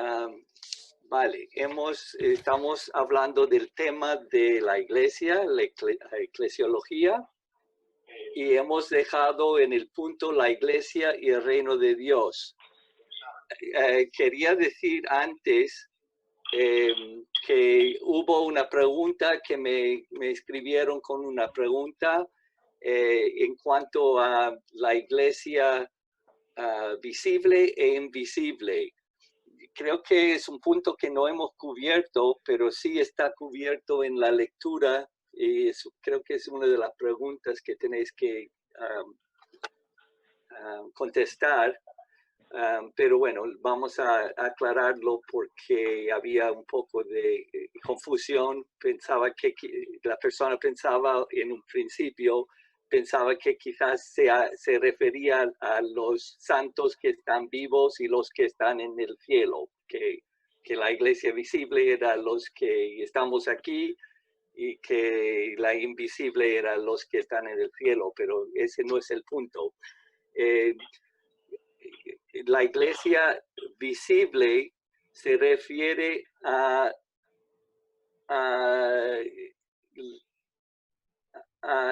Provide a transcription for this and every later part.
Um, vale, estamos hablando del tema de la iglesia, la eclesiología, y hemos dejado en el punto la iglesia y el reino de Dios. Quería decir antes que hubo una pregunta que me escribieron con una pregunta en cuanto a la iglesia visible e invisible. Creo que es un punto que no hemos cubierto, pero sí está cubierto en la lectura y creo que es una de las preguntas que tenéis que contestar. Pero bueno, vamos a aclararlo porque había un poco de confusión. La persona pensaba en un principio, pensaba que quizás se refería a los santos que están vivos y los que están en el cielo, que la iglesia visible era los que estamos aquí y que la invisible era los que están en el cielo, pero ese no es el punto. La iglesia visible se refiere a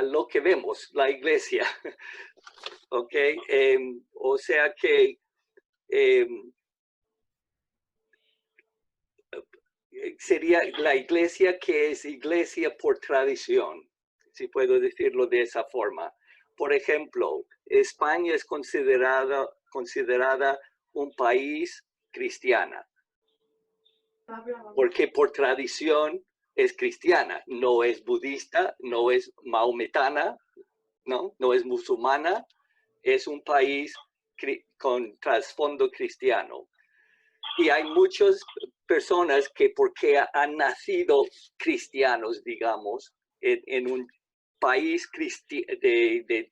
lo que vemos, la iglesia. ¿Ok? O sea que sería la iglesia que es iglesia por tradición, si puedo decirlo de esa forma. Por ejemplo, España es considerada un país cristiana, porque por tradición es cristiana, no es budista, no es maometana, no es musulmana, es un país con trasfondo cristiano. Y hay muchas personas que porque han nacido cristianos, digamos, en un país de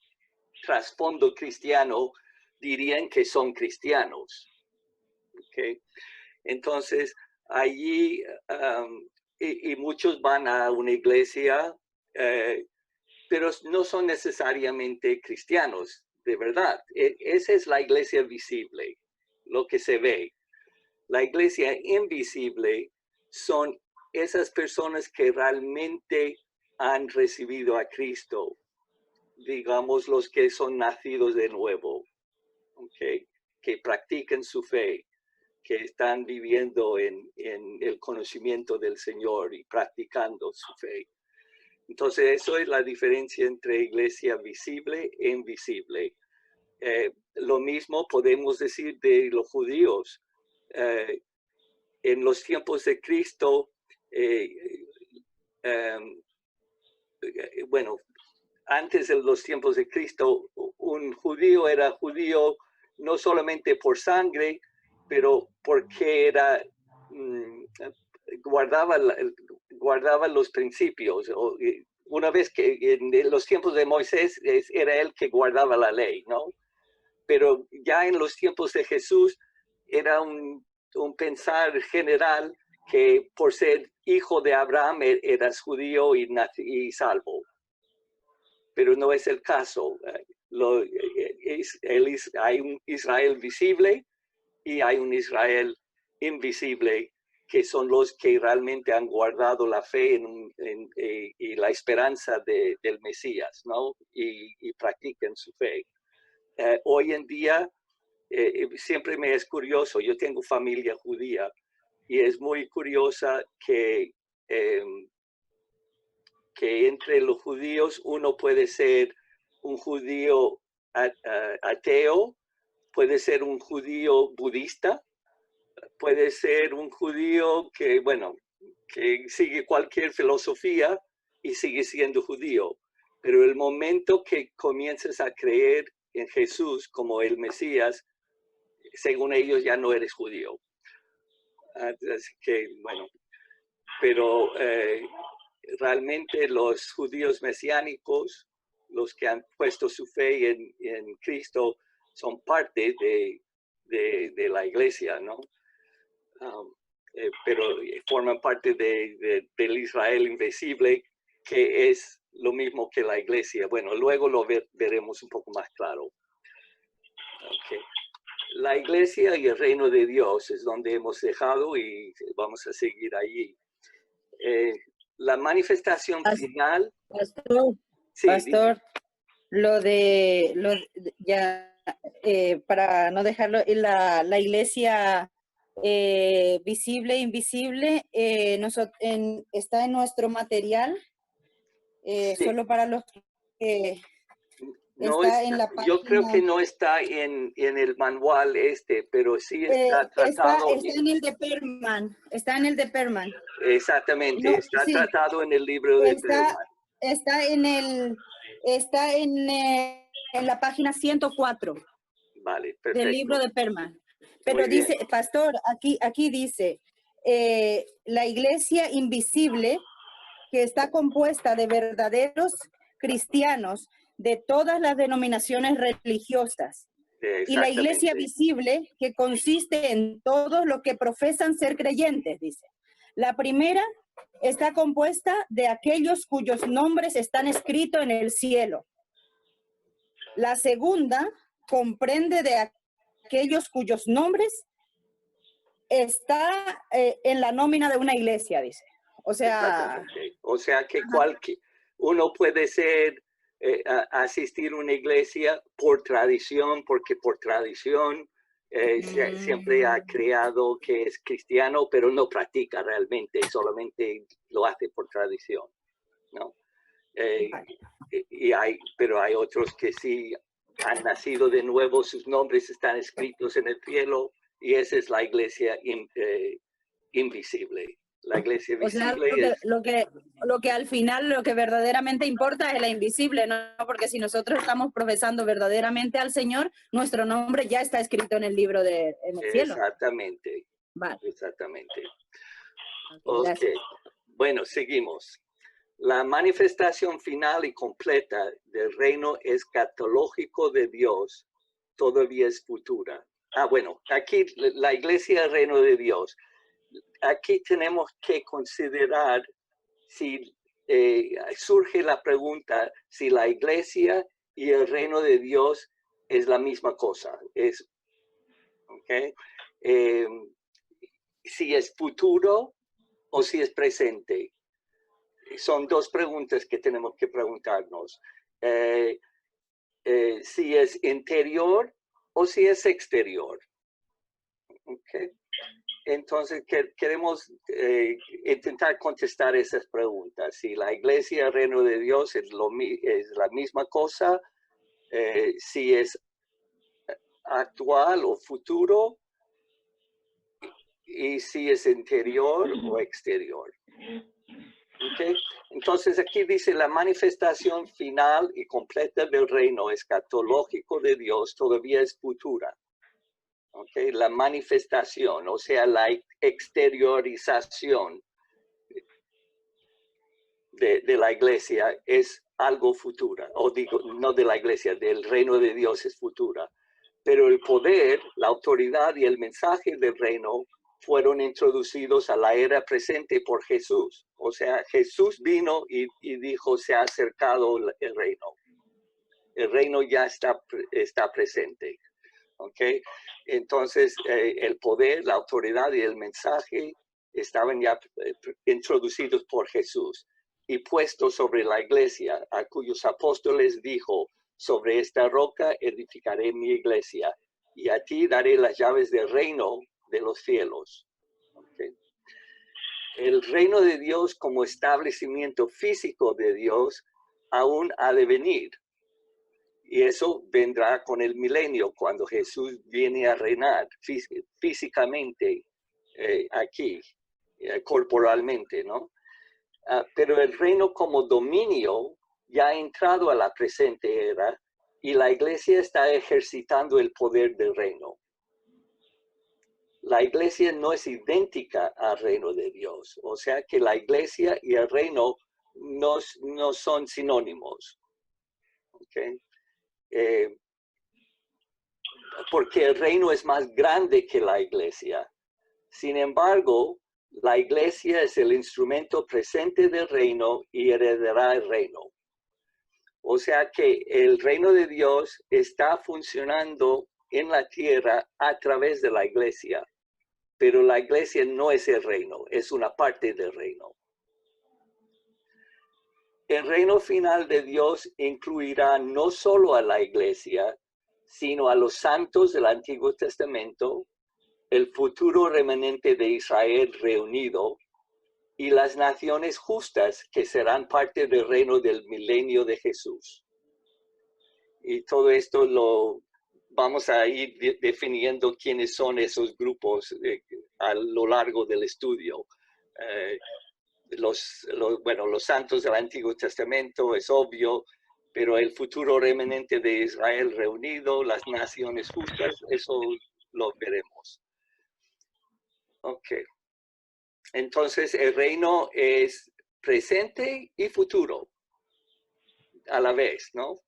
trasfondo cristiano, dirían que son cristianos. ¿Okay? Entonces, allí, y muchos van a una iglesia, pero no son necesariamente cristianos, de verdad. Esa es la iglesia visible, lo que se ve. La iglesia invisible son esas personas que realmente han recibido a Cristo, digamos los que son nacidos de nuevo, ¿okay? Que practican su fe, que están viviendo en el conocimiento del Señor y practicando su fe. Entonces, eso es la diferencia entre iglesia visible e invisible. Lo mismo podemos decir de los judíos. En los tiempos de Cristo, bueno, antes de los tiempos de Cristo, un judío era judío no solamente por sangre, pero porque guardaba los principios. Una vez que en los tiempos de Moisés era él que guardaba la ley, ¿no? Pero ya en los tiempos de Jesús era un pensar general que por ser hijo de Abraham eras judío y salvo. Pero no es el caso. Hay un Israel visible y hay un Israel invisible, que son los que realmente han guardado la fe y la esperanza del Mesías, ¿no? Y practican su fe. Hoy en día, siempre me es curioso, yo tengo familia judía, y es muy curiosa que entre los judíos uno puede ser un judío ateo, puede ser un judío budista, puede ser un judío que, bueno, que sigue cualquier filosofía y sigue siendo judío. Pero el momento que comienzas a creer en Jesús como el Mesías, según ellos ya no eres judío. Así que, bueno, pero realmente los judíos mesiánicos, los que han puesto su fe en Cristo, son parte de la iglesia, ¿no? Pero forman parte del Israel invisible, que es lo mismo que la iglesia. Bueno, luego lo veremos un poco más claro. Okay. la iglesia y el reino de Dios es donde hemos dejado y vamos a seguir allí. La manifestación final. Pastor, Sí, pastor, ya, para no dejarlo, la iglesia visible e invisible, está en nuestro material, sí. solo para los que No está en la yo creo que página. no está en el manual pero sí está tratado. Está en el de Perman, está en el de Perman. Exactamente, No, está sí, tratado en el libro de Perman. Está en la página 104. Vale, perfecto. Del libro de Perman. Pero Muy bien. dice, pastor, aquí dice, la iglesia invisible que está compuesta de verdaderos cristianos de todas las denominaciones religiosas. Y la iglesia visible que consiste en todos los que profesan ser creyentes, dice. La primera está compuesta de aquellos cuyos nombres están escritos en el cielo. La segunda comprende de aquellos cuyos nombres está en la nómina de una iglesia, dice. O sea que uno puede ser, asistir a una iglesia por tradición, porque por tradición siempre ha creado que es cristiano, pero no practica realmente, solamente lo hace por tradición, ¿no? Pero hay otros que sí han nacido de nuevo, sus nombres están escritos en el cielo, y esa es la iglesia invisible. La iglesia visible lo que al final, lo que verdaderamente importa es la invisible, ¿no? Porque si nosotros estamos profesando verdaderamente al Señor, nuestro nombre ya está escrito en el libro en el cielo. Exactamente. Vale. Exactamente. Ok. Bueno, seguimos. La manifestación final y completa del reino escatológico de Dios todavía es futura. Bueno, aquí la iglesia del reino de Dios. Aquí tenemos que considerar si surge la pregunta si la iglesia y el reino de Dios es la misma cosa. Si es futuro o si es presente. Son dos preguntas que tenemos que preguntarnos. Si es interior o si es exterior. Okay. Entonces, queremos intentar contestar esas preguntas. Si la iglesia, el reino de Dios es la misma cosa, si es actual o futuro, y si es interior o exterior. Okay. Entonces, aquí dice la manifestación final y completa del reino escatológico de Dios todavía es futura. Okay. La manifestación, o sea, la exteriorización de la iglesia es algo futura, o digo, no de la iglesia, del reino de Dios es futura. Pero el poder, la autoridad y el mensaje del reino fueron introducidos a la era presente por Jesús. O sea, Jesús vino y dijo, se ha acercado el reino. El reino ya está presente. ¿Okay? Entonces, el poder, la autoridad y el mensaje estaban ya introducidos por Jesús y puestos sobre la iglesia, a cuyos apóstoles dijo, sobre esta roca edificaré mi iglesia y a ti daré las llaves del reino de los cielos. ¿Okay? El reino de Dios como establecimiento físico de Dios aún ha de venir. Y eso vendrá con el milenio, cuando Jesús viene a reinar físicamente aquí, corporalmente, ¿no? Pero el reino como dominio ya ha entrado a la presente era y la iglesia está ejercitando el poder del reino. La iglesia no es idéntica al reino de Dios, o sea que la iglesia y el reino no son sinónimos. ¿Okay? Porque el reino es más grande que la iglesia. Sin embargo, la iglesia es el instrumento presente del reino y heredará el reino. O sea que el reino de Dios está funcionando en la tierra a través de la iglesia, pero la iglesia no es el reino, es una parte del reino. El reino final de Dios incluirá no solo a la iglesia, sino a los santos del Antiguo Testamento, el futuro remanente de Israel reunido y las naciones justas que serán parte del reino del milenio de Jesús. Y todo esto lo vamos a ir definiendo quiénes son esos grupos a lo largo del estudio. Los santos del Antiguo Testamento es obvio, pero el futuro remanente de Israel reunido, las naciones justas, eso lo veremos. Ok. Entonces, el reino es presente y futuro a la vez, ¿no?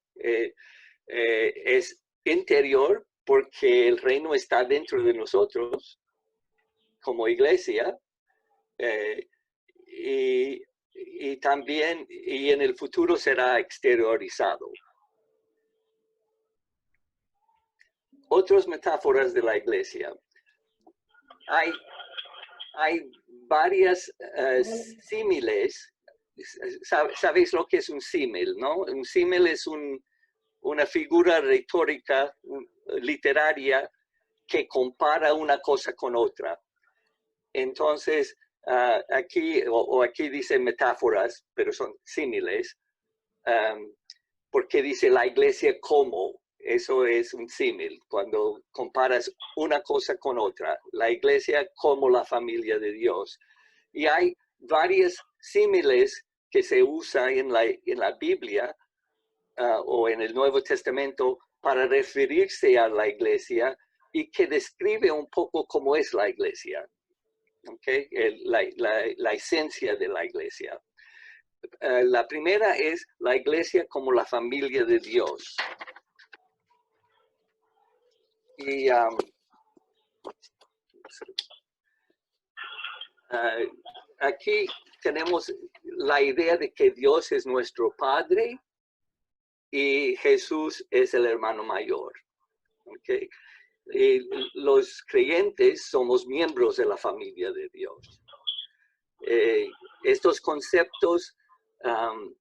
Es interior porque el reino está dentro de nosotros como iglesia y también y en el futuro será exteriorizado. Otras metáforas de la iglesia. Hay varias símiles. ¿Sabéis lo que es un símil, no? Un símil es una figura retórica, literaria, que compara una cosa con otra. Entonces, aquí dice metáforas, pero son símiles, porque dice la iglesia como. Eso es un símil, cuando comparas una cosa con otra. La iglesia como la familia de Dios. Y hay varios símiles que se usan en la Biblia o en el Nuevo Testamento para referirse a la iglesia y que describe un poco cómo es la iglesia. ¿Okay? La esencia de la iglesia. La primera es la iglesia como la familia de Dios. Y aquí tenemos la idea de que Dios es nuestro Padre y Jesús es el hermano mayor. ¿Okay? Y los creyentes somos miembros de la familia de Dios. Estos conceptos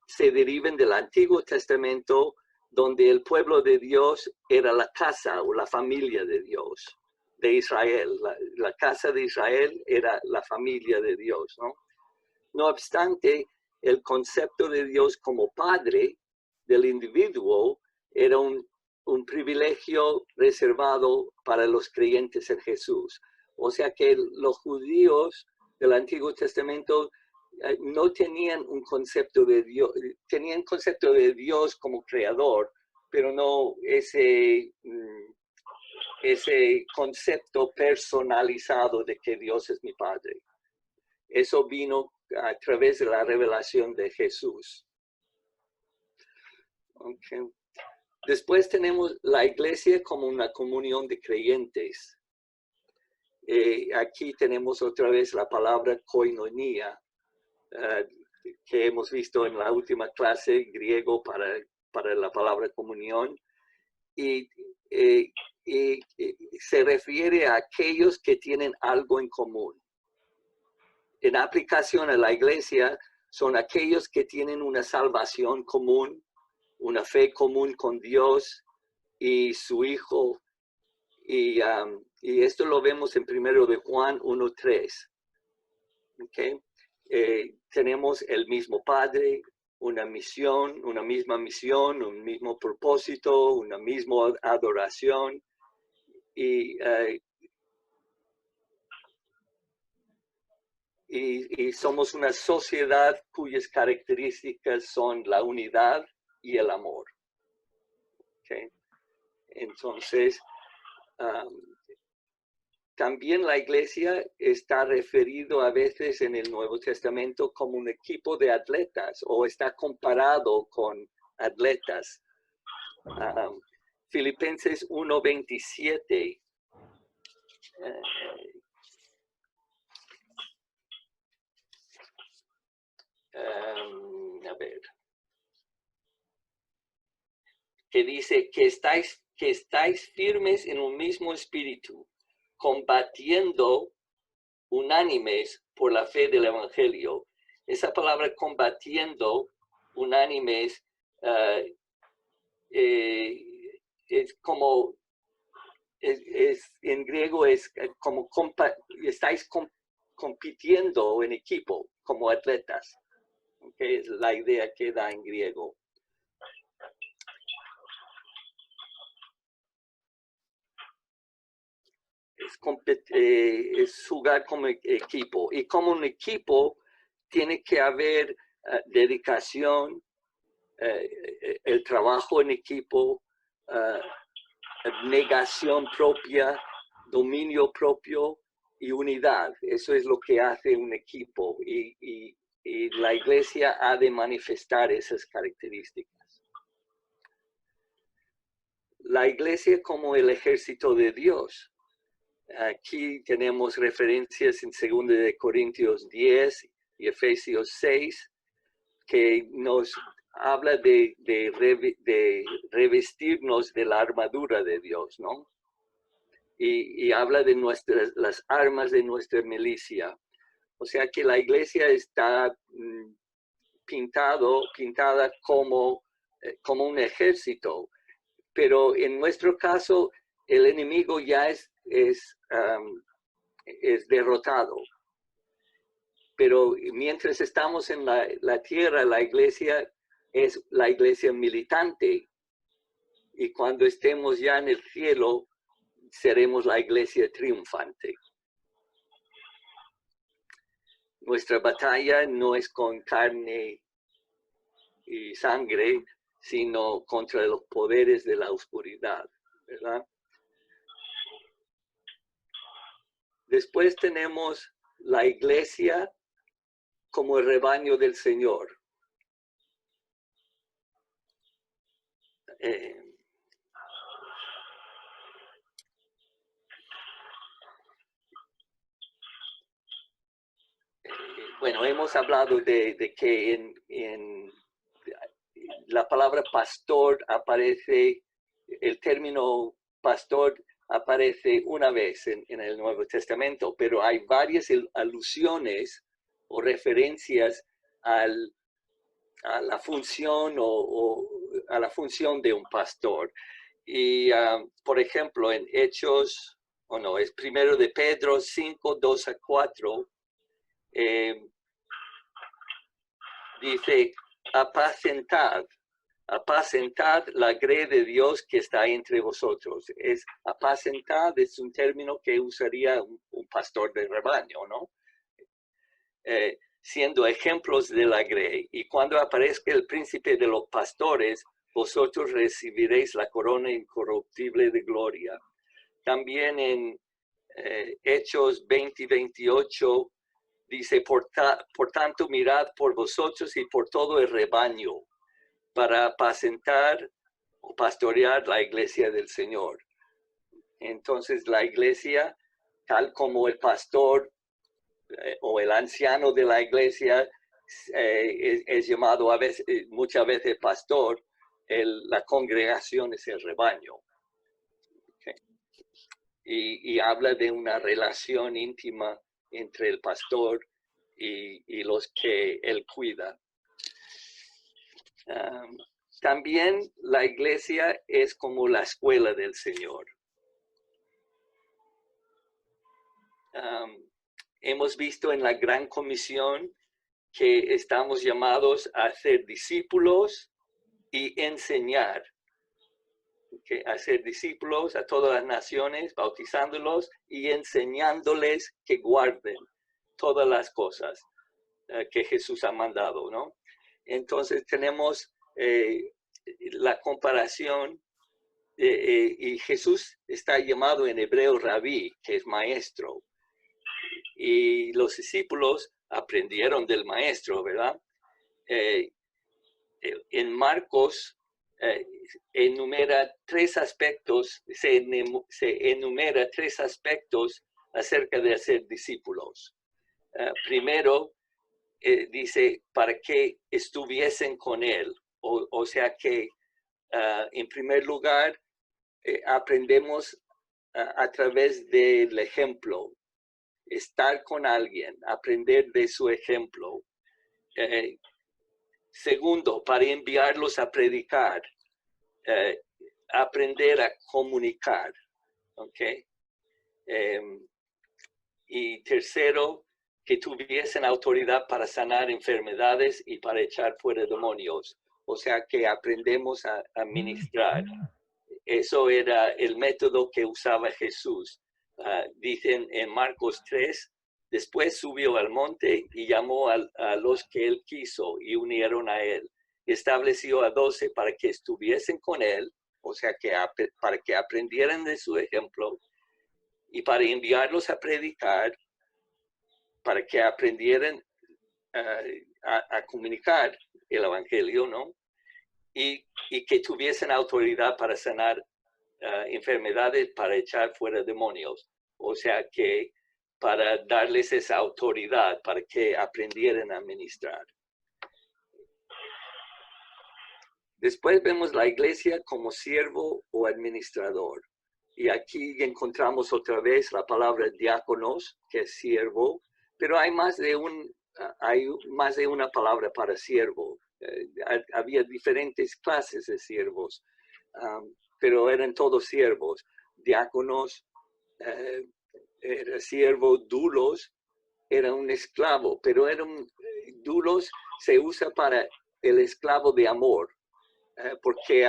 se derivan del Antiguo Testamento, donde el pueblo de Dios era la casa o la familia de Dios, de Israel. La casa de Israel era la familia de Dios, ¿no? No obstante, el concepto de Dios como padre del individuo era un privilegio reservado para los creyentes en Jesús. O sea que los judíos del Antiguo Testamento no tenían un concepto de Dios, tenían concepto de Dios como creador, pero no ese concepto personalizado de que Dios es mi Padre. Eso vino a través de la revelación de Jesús. Okay. Después tenemos la iglesia como una comunión de creyentes. Aquí tenemos otra vez la palabra koinonia, que hemos visto en la última clase, griego para la palabra comunión. Y se refiere a aquellos que tienen algo en común. En aplicación a la iglesia, son aquellos que tienen una salvación común, una fe común con Dios y su Hijo. Y esto lo vemos en 1 de Juan 1:3. ¿Okay? Tenemos el mismo Padre, una misma misión, un mismo propósito, una misma adoración. Y somos una sociedad cuyas características son la unidad y el amor. ¿Okay? Entonces, también la iglesia está referido a veces en el Nuevo Testamento como un equipo de atletas o está comparado con atletas. Filipenses 1:27. A ver. Que dice que estáis que estáis firmes en un mismo espíritu, combatiendo unánimes por la fe del Evangelio. Esa palabra combatiendo unánimes es como, en griego es como estáis compitiendo en equipo como atletas. Okay, es la idea que da en griego. Es jugar como equipo. Y como un equipo tiene que haber dedicación, el trabajo en equipo, negación propia, dominio propio y unidad. Eso es lo que hace un equipo y la iglesia ha de manifestar esas características. La iglesia como el ejército de Dios. Aquí tenemos referencias en 2 Corintios 10 y Efesios 6 que nos habla de revestirnos de la armadura de Dios, ¿no? Y habla de las armas de nuestra milicia. O sea que la iglesia está pintada como un ejército, pero en nuestro caso el enemigo ya es derrotado. Pero mientras estamos en la tierra, la iglesia es la iglesia militante. Y cuando estemos ya en el cielo, seremos la iglesia triunfante. Nuestra batalla no es con carne y sangre, sino contra los poderes de la oscuridad, ¿verdad? Después tenemos la iglesia como el rebaño del Señor. Bueno, hemos hablado de que en la palabra pastor aparece, el término pastor aparece una vez en el Nuevo Testamento, pero hay varias alusiones o referencias a la función o a la función de un pastor. Y, por ejemplo, en Hechos, es 1 de Pedro 5, 2 a 4, dice, apacentad la grey de Dios que está entre vosotros. Apacentad es un término que usaría un pastor de rebaño, ¿no? Siendo ejemplos de la grey. Y cuando aparezca el príncipe de los pastores, vosotros recibiréis la corona incorruptible de gloria. También en Hechos 20 y 28 dice, por tanto mirad por vosotros y por todo el rebaño, para apacentar o pastorear la iglesia del Señor. Entonces la iglesia, tal como el pastor o el anciano de la iglesia es llamado muchas veces pastor, la congregación es el rebaño. Okay. Y habla de una relación íntima entre el pastor y los que él cuida. También la iglesia es como la escuela del Señor. Hemos visto en la Gran Comisión que estamos llamados a ser discípulos y enseñar. Okay, a ser discípulos a todas las naciones, bautizándolos y enseñándoles que guarden todas las cosas que Jesús ha mandado, ¿no? Entonces tenemos la comparación y Jesús está llamado en hebreo rabí, que es maestro. Y los discípulos aprendieron del maestro, ¿verdad? En Marcos enumera tres aspectos, se enumera tres aspectos acerca de ser discípulos. Primero, dice, para que estuviesen con él. O sea que, en primer lugar, aprendemos a través del ejemplo, estar con alguien, aprender de su ejemplo. Segundo, para enviarlos a predicar, aprender a comunicar, ¿ok? Y tercero, que tuviesen autoridad para sanar enfermedades y para echar fuera demonios. O sea, que aprendemos a ministrar. Eso era el método que usaba Jesús. Dicen en Marcos 3, después subió al monte y llamó a los que él quiso y unieron a él. Estableció a 12 para que estuviesen con él, o sea, para que aprendieran de su ejemplo y para enviarlos a predicar, para que aprendieran a comunicar el evangelio, ¿no? Y que tuviesen autoridad para sanar enfermedades, para echar fuera demonios. O sea que para darles esa autoridad, para que aprendieran a ministrar. Después vemos la iglesia como siervo o administrador. Y aquí encontramos otra vez la palabra diáconos, que es siervo, pero hay más de una palabra para siervo. Había diferentes clases de siervos, pero eran todos siervos. Diáconos, era siervo. Dulos era un esclavo, pero dulos se usa para el esclavo de amor, porque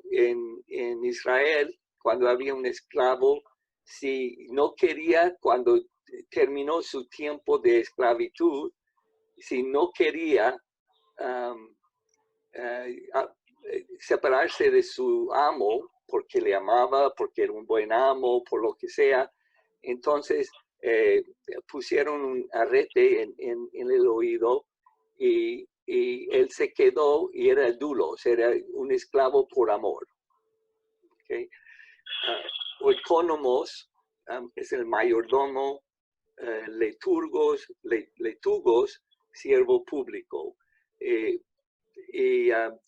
en Israel, cuando había un esclavo, si no quería, cuando terminó su tiempo de esclavitud, si no quería separarse de su amo, porque le amaba, porque era un buen amo, por lo que sea, entonces pusieron un arete en el oído y él se quedó y era dulos, era un esclavo por amor. ¿Okay? Oikonomos es el mayordomo, letugos, siervo público.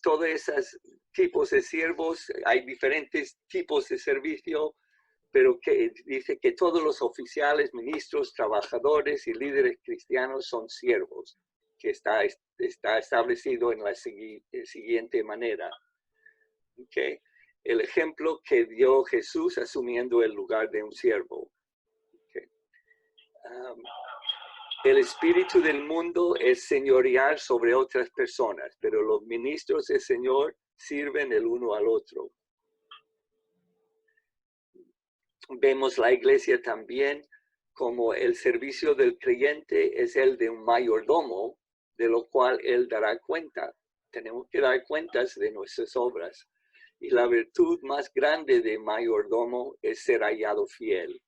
Todos esos tipos de siervos, hay diferentes tipos de servicio, pero que dice que todos los oficiales, ministros, trabajadores y líderes cristianos son siervos, que está establecido en la siguiente manera. ¿Okay? El ejemplo que dio Jesús asumiendo el lugar de un siervo. ¿Okay? El espíritu del mundo es señorear sobre otras personas, pero los ministros del Señor sirven el uno al otro. Vemos la iglesia también como el servicio del creyente es el de un mayordomo, de lo cual él dará cuenta. Tenemos que dar cuentas de nuestras obras. Y la virtud más grande de mayordomo es ser hallado fiel.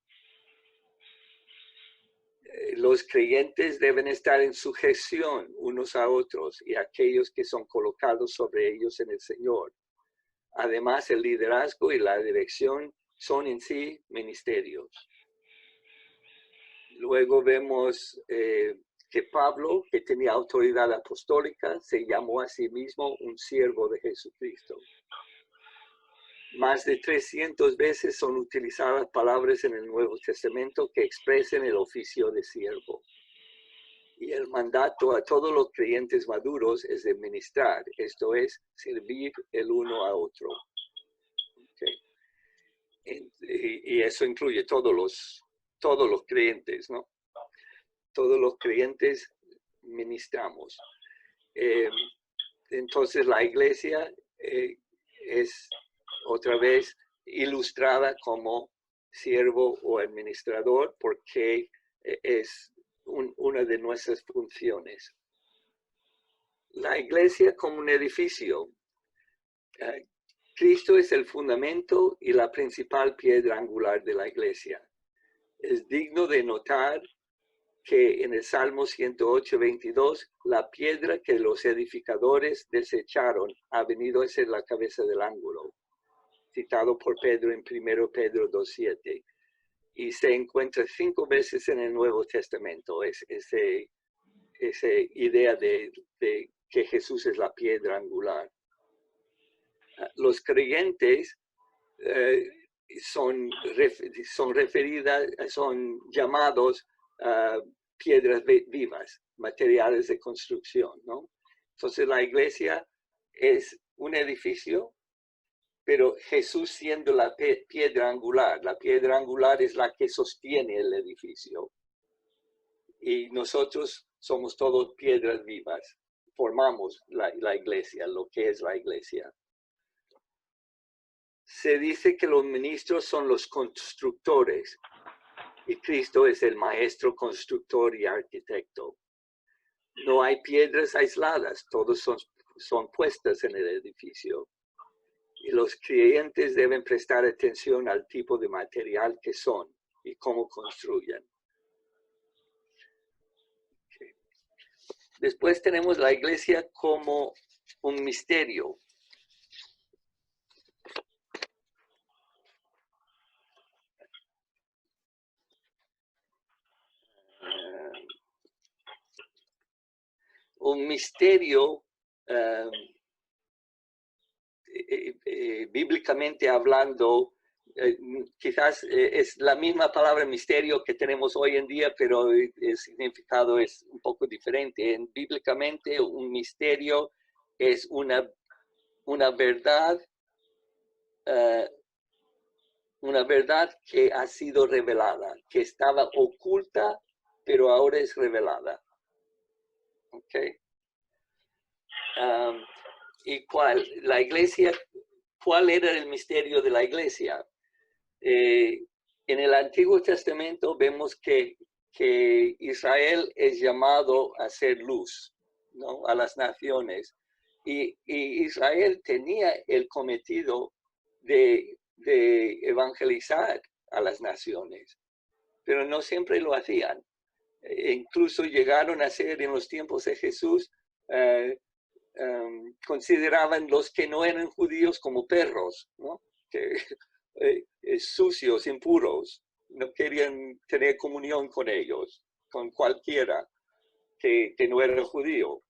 Los creyentes deben estar en sujeción unos a otros y a aquellos que son colocados sobre ellos en el Señor. Además, el liderazgo y la dirección son en sí ministerios. Luego vemos que Pablo, que tenía autoridad apostólica, se llamó a sí mismo un siervo de Jesucristo. Más de 300 veces son utilizadas palabras en el Nuevo Testamento que expresen el oficio de siervo. Y el mandato a todos los creyentes maduros es de ministrar, esto es, servir el uno a otro. Okay. Y eso incluye todos los creyentes, ¿no? Todos los creyentes ministramos. Entonces la iglesia es otra vez ilustrada como siervo o administrador porque es una de nuestras funciones. La iglesia como un edificio. Cristo es el fundamento y la principal piedra angular de la iglesia. Es digno de notar que en el Salmo 108:22, la piedra que los edificadores desecharon ha venido a ser la cabeza del ángulo, citado por Pedro en 1 Pedro 2:7. Y se encuentra 5 veces en el Nuevo Testamento, esa idea de que Jesús es la piedra angular. Los creyentes son referidas, son llamados piedras vivas, materiales de construcción, ¿no? Entonces la iglesia es un edificio, pero Jesús siendo la piedra angular es la que sostiene el edificio. Y nosotros somos todos piedras vivas, formamos la iglesia, lo que es la iglesia. Se dice que los ministros son los constructores y Cristo es el maestro constructor y arquitecto. No hay piedras aisladas, todos son puestas en el edificio. Y los creyentes deben prestar atención al tipo de material que son y cómo construyen. Okay. Después tenemos la iglesia como un misterio. Un misterio, bíblicamente hablando, quizás es la misma palabra misterio que tenemos hoy en día, pero el significado es un poco diferente. Bíblicamente, un misterio es una verdad, que ha sido revelada, que estaba oculta, pero ahora es revelada. Okay. ¿Y la iglesia? ¿Cuál era el misterio de la iglesia? En el Antiguo Testamento vemos que Israel es llamado a ser luz, ¿no? A las naciones. Y Israel tenía el cometido de evangelizar a las naciones, pero no siempre lo hacían. Incluso llegaron a ser en los tiempos de Jesús, consideraban los que no eran judíos como perros, ¿no? Que, sucios, impuros, no querían tener comunión con ellos, con cualquiera que no era judío,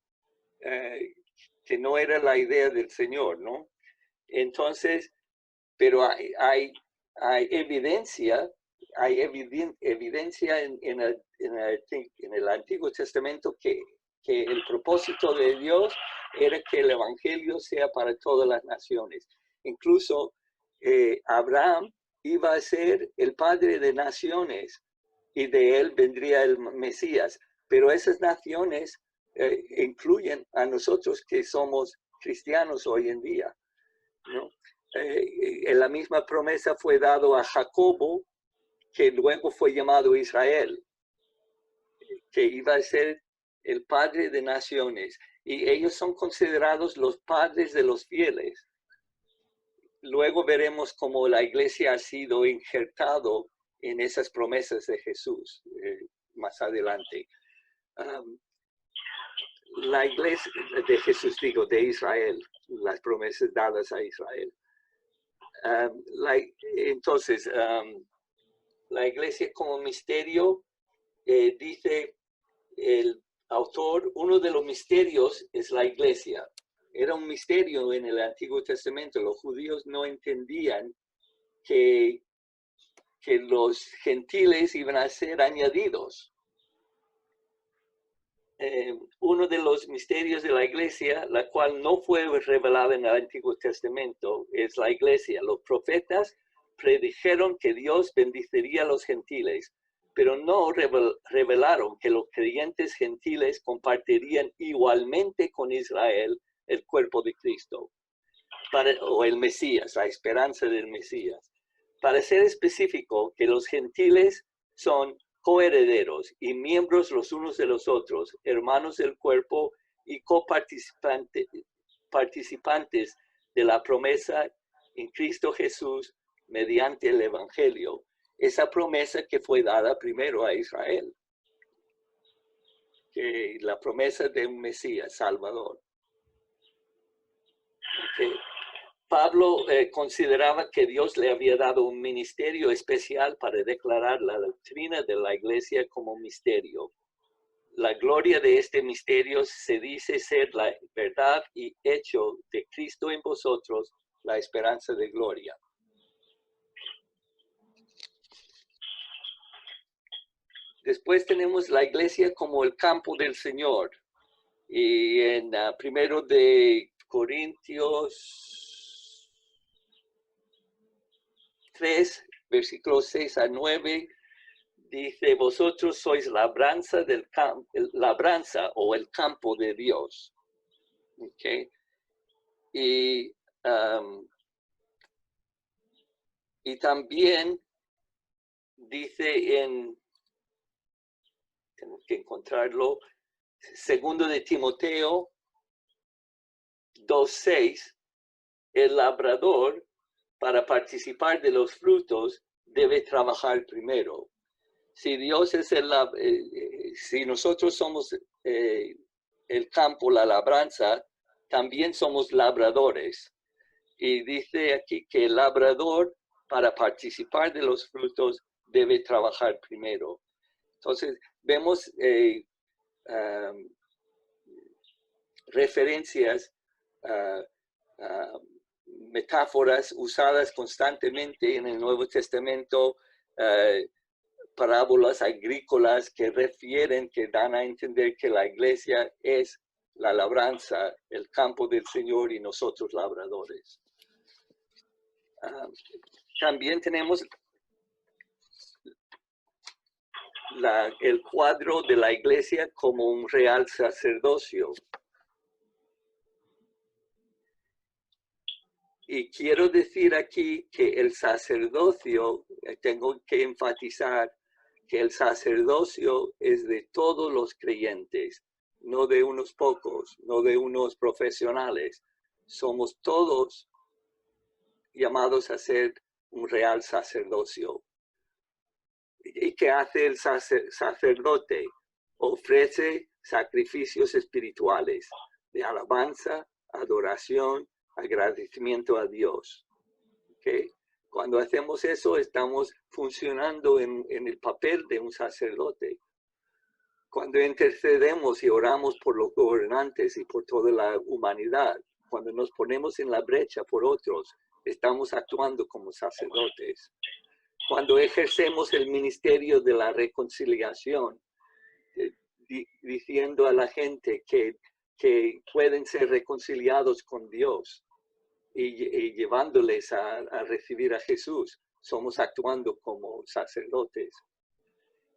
que no era la idea del Señor, ¿no? Entonces, pero hay evidencia en el Antiguo Testamento que el propósito de Dios era que el evangelio sea para todas las naciones. Incluso Abraham iba a ser el padre de naciones y de él vendría el Mesías. Pero esas naciones incluyen a nosotros que somos cristianos hoy en día, ¿no? En la misma promesa fue dado a Jacobo, que luego fue llamado Israel, que iba a ser el padre de naciones. Y ellos son considerados los padres de los fieles. Luego veremos cómo la iglesia ha sido injertado en esas promesas de Jesús más adelante. La iglesia de Jesús, digo, de Israel, las promesas dadas a Israel. Entonces, la iglesia como misterio, dice el autor, uno de los misterios es la iglesia. Era un misterio en el Antiguo Testamento. Los judíos no entendían que los gentiles iban a ser añadidos. Uno de los misterios de la iglesia, la cual no fue revelada en el Antiguo Testamento, es la iglesia. Los profetas predijeron que Dios bendeciría a los gentiles, pero no revelaron que los creyentes gentiles compartirían igualmente con Israel el cuerpo de Cristo, o el Mesías, la esperanza del Mesías. Para ser específico, que los gentiles son coherederos y miembros los unos de los otros, hermanos del cuerpo y participantes de la promesa en Cristo Jesús mediante el Evangelio. Esa promesa que fue dada primero a Israel, que la promesa de un Mesías Salvador. Okay. Pablo consideraba que Dios le había dado un ministerio especial para declarar la doctrina de la iglesia como misterio. La gloria de este misterio se dice ser la verdad y hecho de Cristo en vosotros, la esperanza de gloria. Después tenemos la iglesia como el campo del Señor. Y en 1 de Corintios 3, versículos 6 a 9, dice, vosotros sois labranza labranza o el campo de Dios. Okay. Y también dice tengo que encontrarlo, segundo de Timoteo 2:6, el labrador para participar de los frutos debe trabajar primero. Si Dios es si nosotros somos el campo, la labranza, también somos labradores. Y dice aquí que el labrador para participar de los frutos debe trabajar primero. Entonces, vemos referencias, metáforas usadas constantemente en el Nuevo Testamento, parábolas agrícolas que refieren, que dan a entender que la iglesia es la labranza, el campo del Señor y nosotros labradores. También tenemos el cuadro de la iglesia como un real sacerdocio. Y quiero decir aquí que el sacerdocio, tengo que enfatizar que el sacerdocio es de todos los creyentes, no de unos pocos, no de unos profesionales. Somos todos llamados a ser un real sacerdocio. ¿Y qué hace el sacerdote? Ofrece sacrificios espirituales de alabanza, adoración, agradecimiento a Dios. ¿Okay? Cuando hacemos eso, estamos funcionando en el papel de un sacerdote. Cuando intercedemos y oramos por los gobernantes y por toda la humanidad, cuando nos ponemos en la brecha por otros, estamos actuando como sacerdotes. Cuando ejercemos el ministerio de la reconciliación, diciendo a la gente que pueden ser reconciliados con Dios y llevándoles a recibir a Jesús, somos actuando como sacerdotes.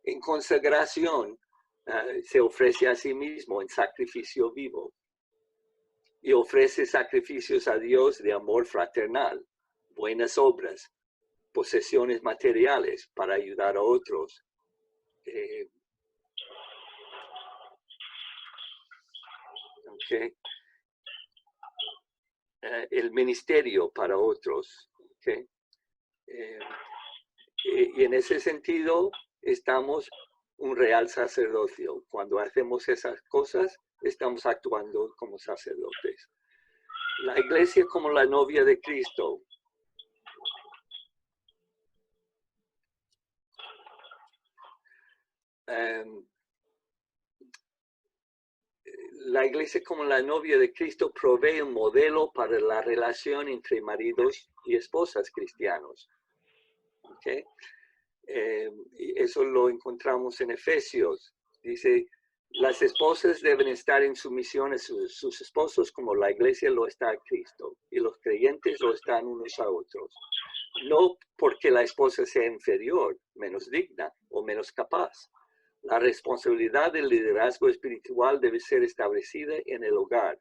En consagración, se ofrece a sí mismo en sacrificio vivo y ofrece sacrificios a Dios de amor fraternal, buenas obras, posesiones materiales para ayudar a otros. Okay. El ministerio para otros. Okay. Y en ese sentido estamos un real sacerdocio. Cuando hacemos esas cosas, estamos actuando como sacerdotes. La iglesia como la novia de Cristo. La iglesia como la novia de Cristo provee un modelo para la relación entre maridos y esposas cristianos. ¿Okay? Y eso lo encontramos en Efesios. Dice, las esposas deben estar en sumisión a sus esposos como la iglesia lo está a Cristo y los creyentes lo están unos a otros. No porque la esposa sea inferior, menos digna o menos capaz. La responsabilidad del liderazgo espiritual debe ser establecida en el hogar.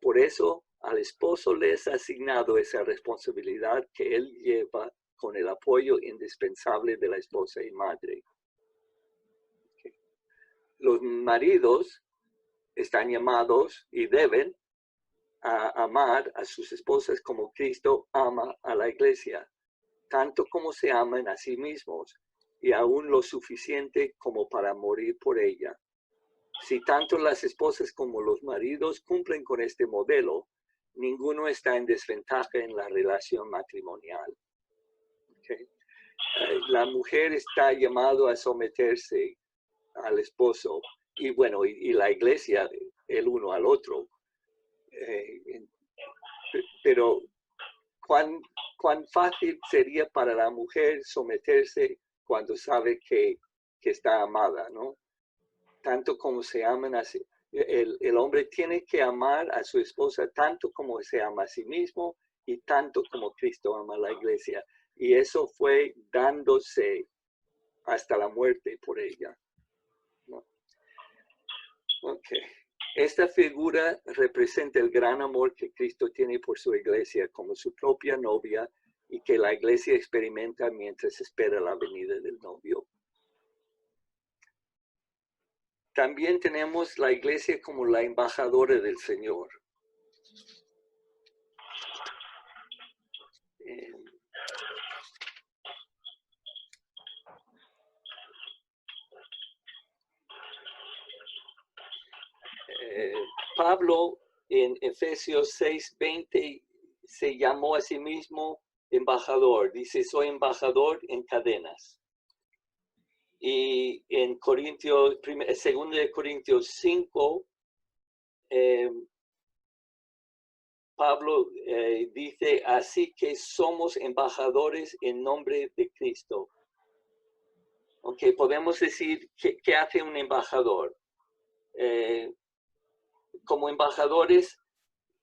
Por eso, al esposo le es asignado esa responsabilidad que él lleva con el apoyo indispensable de la esposa y madre. Okay. Los maridos están llamados y deben amar a sus esposas como Cristo ama a la iglesia, tanto como se aman a sí mismos, y aún lo suficiente como para morir por ella. Si tanto las esposas como los maridos cumplen con este modelo, ninguno está en desventaja en la relación matrimonial. Okay. La mujer está llamada a someterse al esposo y bueno, y la iglesia, el uno al otro. Pero ¿cuán fácil sería para la mujer someterse cuando sabe que que está amada, ¿no? Tanto como se aman así. El hombre tiene que amar a su esposa tanto como se ama a sí mismo y tanto como Cristo ama a la iglesia. Y eso fue dándose hasta la muerte por ella, ¿no? Ok. Esta figura representa el gran amor que Cristo tiene por su iglesia como su propia novia y que la iglesia experimenta mientras espera la venida del novio. También tenemos la iglesia como la embajadora del Señor. Pablo en Efesios 6:20 se llamó a sí mismo embajador. Dice, soy embajador en cadenas. Y en Corintios, 2 Corintios 5, Pablo dice, así que somos embajadores en nombre de Cristo. Ok, podemos decir, ¿qué hace un embajador? Como embajadores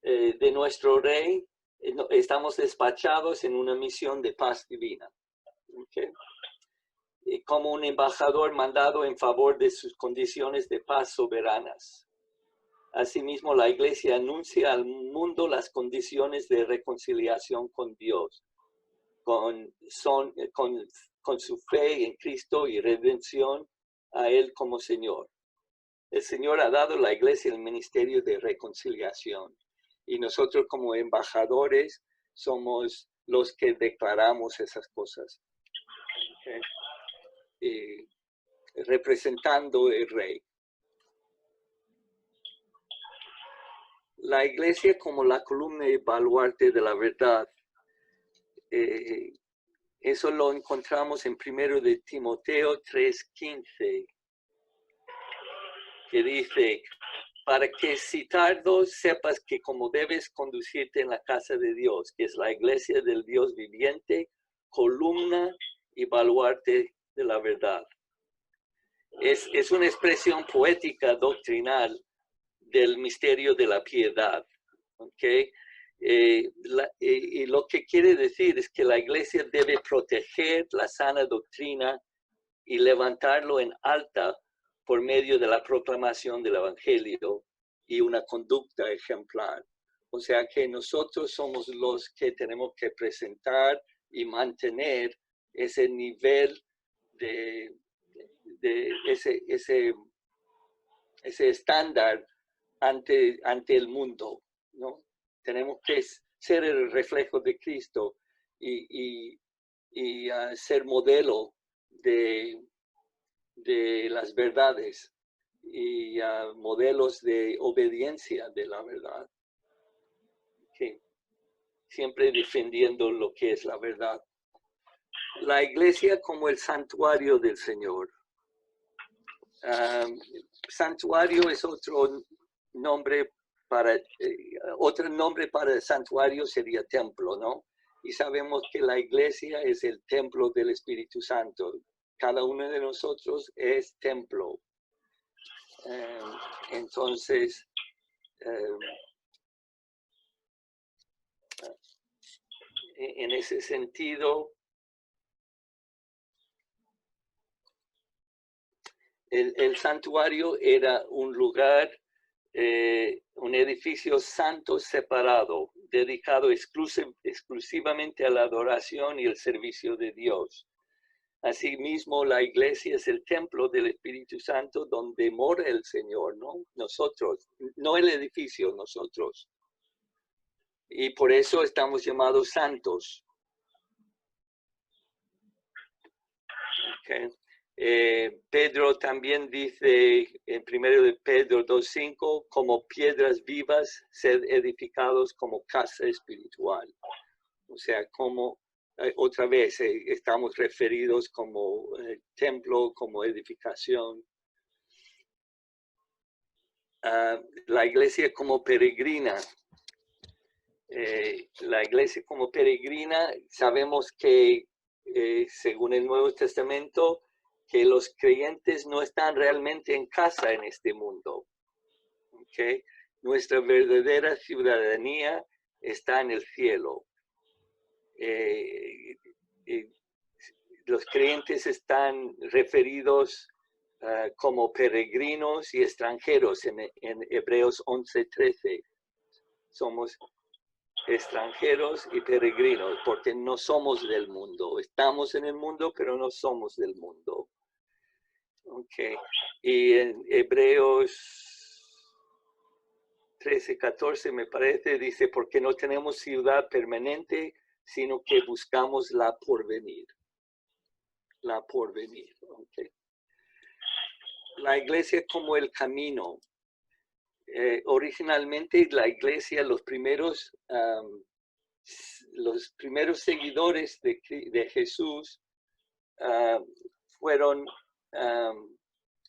de nuestro Rey, estamos despachados en una misión de paz divina. Okay. Como un embajador mandado en favor de sus condiciones de paz soberanas. Asimismo, la Iglesia anuncia al mundo las condiciones de reconciliación con Dios, con su fe en Cristo y redención a Él como Señor. El Señor ha dado a la Iglesia el ministerio de reconciliación y nosotros como embajadores somos los que declaramos esas cosas. Okay. Representando el Rey. La Iglesia como la columna y baluarte de la verdad. Eso lo encontramos en 1 de Timoteo 3:15, que dice, para que si tardo sepas que como debes conducirte en la casa de Dios, que es la iglesia del Dios viviente, columna y baluarte de la verdad. Es una expresión poética, doctrinal, del misterio de la piedad. ¿Okay? Y lo que quiere decir es que la iglesia debe proteger la sana doctrina y levantarlo en alta por medio de la proclamación del evangelio y una conducta ejemplar. O sea que nosotros somos los que tenemos que presentar y mantener ese nivel de ese estándar ante el mundo, ¿no? Tenemos que ser el reflejo de Cristo y ser modelo de las verdades y modelos de obediencia de la verdad. Okay. Siempre defendiendo lo que es la verdad. La iglesia como el santuario del Señor. Santuario es otro nombre otro nombre para el santuario sería templo, ¿no? Y sabemos que la iglesia es el templo del Espíritu Santo. Cada uno de nosotros es templo. Entonces, en ese sentido, el santuario era un lugar, un edificio santo separado, dedicado exclusivamente a la adoración y el servicio de Dios. Asimismo, la iglesia es el templo del Espíritu Santo donde mora el Señor, ¿no? Nosotros, no el edificio, nosotros. Y por eso estamos llamados santos. Okay. Pedro también dice en 1 de Pedro 2:5, como piedras vivas, sed edificados como casa espiritual. O sea, como otra vez estamos referidos como templo, como edificación. La iglesia como peregrina. La iglesia como peregrina, sabemos que según el Nuevo Testamento, que los creyentes no están realmente en casa en este mundo. ¿Okay? Nuestra verdadera ciudadanía está en el cielo. Los creyentes están referidos como peregrinos y extranjeros en Hebreos 11:13. Somos extranjeros y peregrinos porque no somos del mundo. Estamos en el mundo, pero no somos del mundo. Okay. Y en Hebreos 13:14 me parece, dice, porque no tenemos ciudad permanente, sino que buscamos la porvenir. La porvenir. Okay. La iglesia como el camino. Originalmente la iglesia, los primeros seguidores de Jesús fueron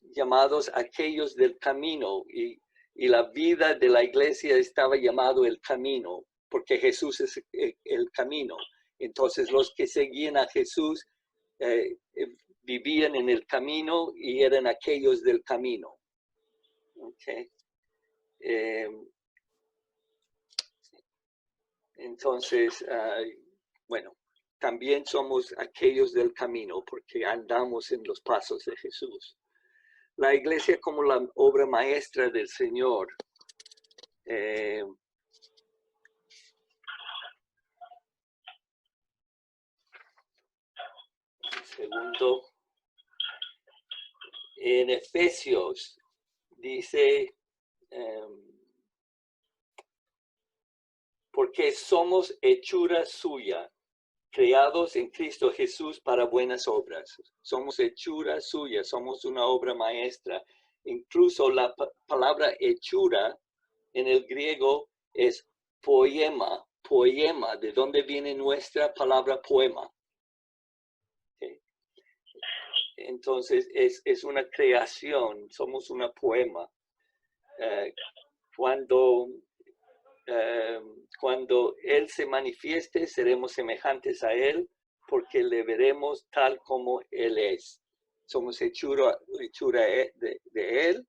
llamados aquellos del camino, y la vida de la iglesia estaba llamado el camino, porque Jesús es el camino. Entonces los que seguían a Jesús vivían en el camino y eran aquellos del camino. Okay. Entonces, bueno, también somos aquellos del camino porque andamos en los pasos de Jesús. La iglesia como la obra maestra del Señor. Segundo, en Efesios dice, porque somos hechura suya, creados en Cristo Jesús para buenas obras. Somos hechura suya, somos una obra maestra. Incluso la palabra hechura en el griego es poema, poema, de donde viene nuestra palabra poema. Okay. Entonces es una creación, somos una poema. Cuando Él se manifieste, seremos semejantes a Él, porque le veremos tal como Él es. Somos hechura de Él,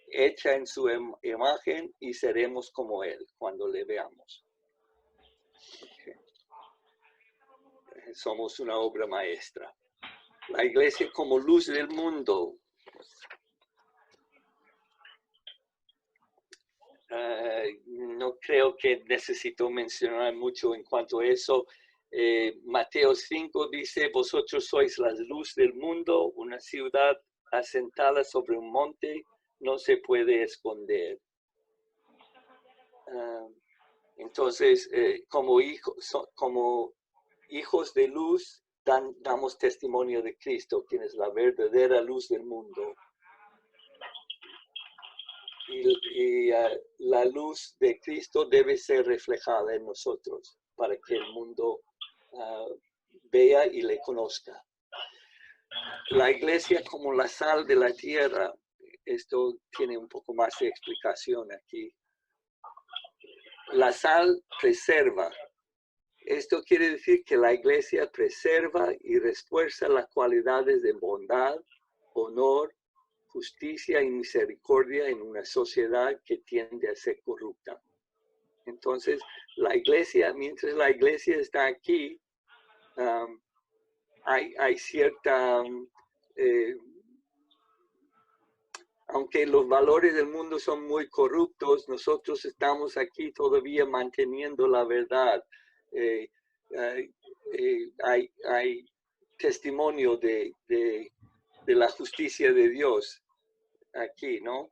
hecha en su imagen, y seremos como Él cuando le veamos. Okay. Somos una obra maestra. La iglesia como luz del mundo. No creo que necesito mencionar mucho en cuanto a eso. Mateo 5 dice, vosotros sois la luz del mundo, una ciudad asentada sobre un monte no se puede esconder. Entonces, como hijos de luz, damos testimonio de Cristo, quien es la verdadera luz del mundo. Y la luz de Cristo debe ser reflejada en nosotros para que el mundo vea y le conozca. La iglesia como la sal de la tierra. Esto tiene un poco más de explicación aquí. La sal preserva. Esto quiere decir que la iglesia preserva y refuerza las cualidades de bondad, honor, justicia y misericordia en una sociedad que tiende a ser corrupta. Entonces, la iglesia, mientras la iglesia está aquí, hay cierta, aunque los valores del mundo son muy corruptos, nosotros estamos aquí todavía manteniendo la verdad. Hay testimonio de la justicia de Dios aquí, ¿no?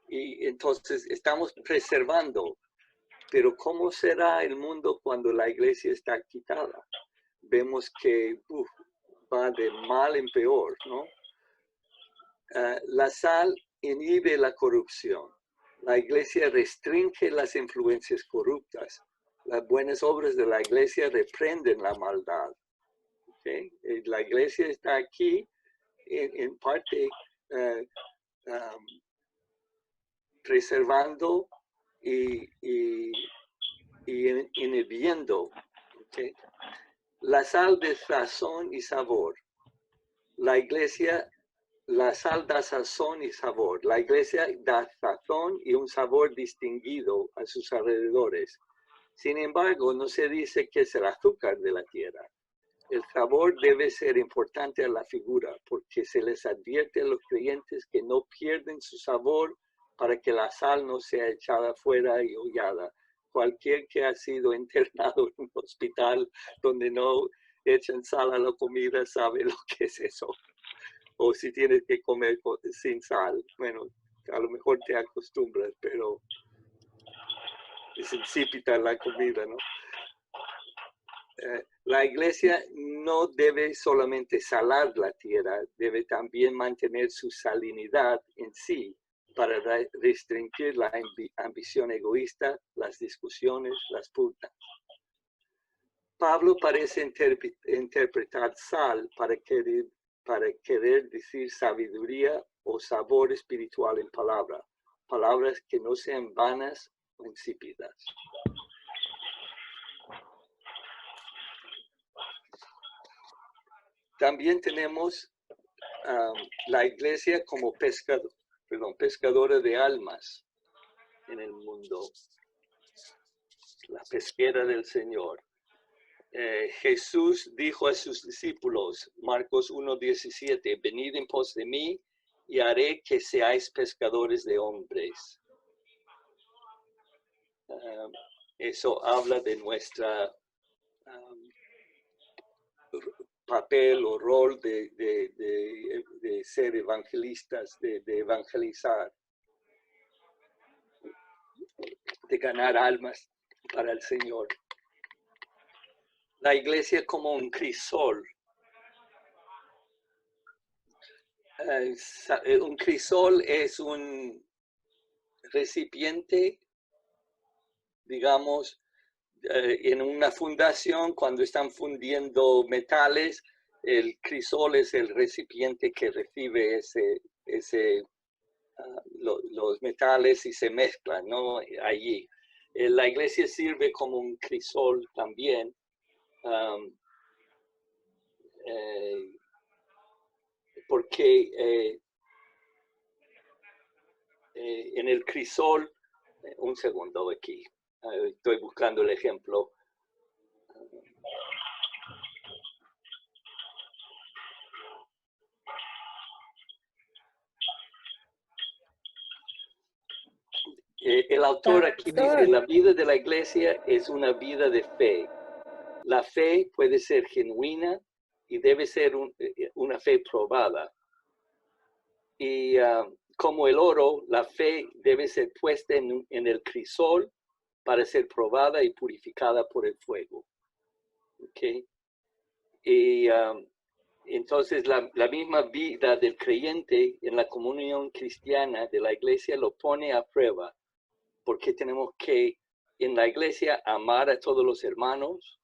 Y entonces estamos preservando, pero ¿cómo será el mundo cuando la iglesia está quitada? Vemos que va de mal en peor, ¿no? La sal inhibe la corrupción. La iglesia restringe las influencias corruptas. Las buenas obras de la iglesia reprenden la maldad. ¿Okay? La iglesia está aquí en parte preservando y inhibiendo. ¿Okay? La sal de sazón y sabor. La iglesia la sal da sazón y sabor. La iglesia da sazón y un sabor distinguido a sus alrededores. Sin embargo, no se dice que es el azúcar de la tierra. El sabor debe ser importante a la figura porque se les advierte a los creyentes que no pierden su sabor para que la sal no sea echada fuera y hollada. Cualquier que ha sido internado en un hospital donde no echan sal a la comida sabe lo que es eso. O si tienes que comer sin sal, bueno, a lo mejor te acostumbras, pero es insípida la comida, ¿no? La iglesia no debe solamente salar la tierra, debe también mantener su salinidad en sí para restringir la ambición egoísta, las discusiones, las pugnas. Pablo parece interpretar sal para querer decir sabiduría o sabor espiritual en palabras que no sean vanas o insípidas. También tenemos la iglesia como pescadora de almas en el mundo, la pesquera del Señor. Jesús dijo a sus discípulos, Marcos 1:17, venid en pos de mí y haré que seáis pescadores de hombres. Eso habla de nuestra papel o rol de ser evangelistas, de evangelizar, de ganar almas para el Señor. La iglesia como un crisol. Un crisol es un recipiente, digamos, en una fundación, cuando están fundiendo metales, el crisol es el recipiente que recibe los metales y se mezclan, ¿no? Allí. La iglesia sirve como un crisol también. Porque en el crisol, un segundo aquí, estoy buscando el ejemplo. El autor aquí dice, la vida de la iglesia es una vida de fe. La fe puede ser genuina y debe ser una fe probada. Y como el oro, la fe debe ser puesta en el crisol para ser probada y purificada por el fuego. ¿Okay? Y entonces la misma vida del creyente en la comunión cristiana de la iglesia lo pone a prueba, porque tenemos que en la iglesia amar a todos los hermanos,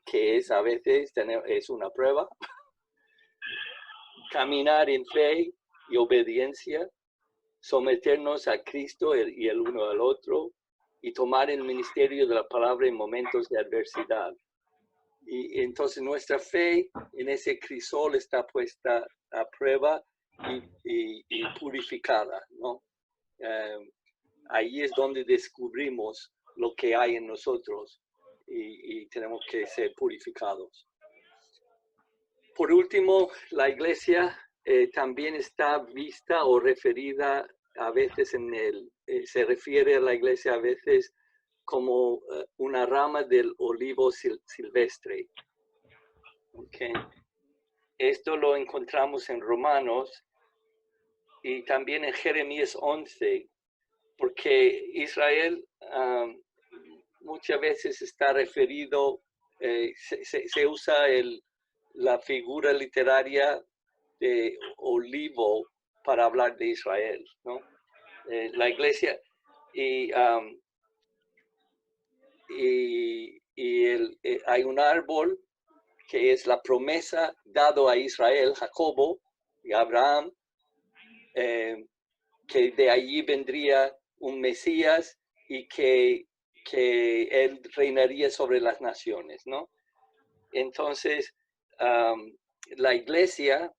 que es a veces es una prueba, caminar en fe y obediencia, someternos a Cristo y el uno al otro, y tomar el ministerio de la palabra en momentos de adversidad. Y entonces nuestra fe en ese crisol está puesta a prueba y purificada, ¿no? Ahí es donde descubrimos lo que hay en nosotros y tenemos que ser purificados. Por último, la iglesia también está vista o referida a veces se refiere a la iglesia a veces como una rama del olivo silvestre. Okay. Esto lo encontramos en Romanos y también en Jeremías 11, porque Israel muchas veces está referido, se usa la figura literaria de olivo para hablar de Israel, ¿no? La iglesia hay un árbol que es la promesa dado a Israel, Jacobo y Abraham, que de allí vendría un Mesías y que él reinaría sobre las naciones, ¿no? Entonces, la iglesia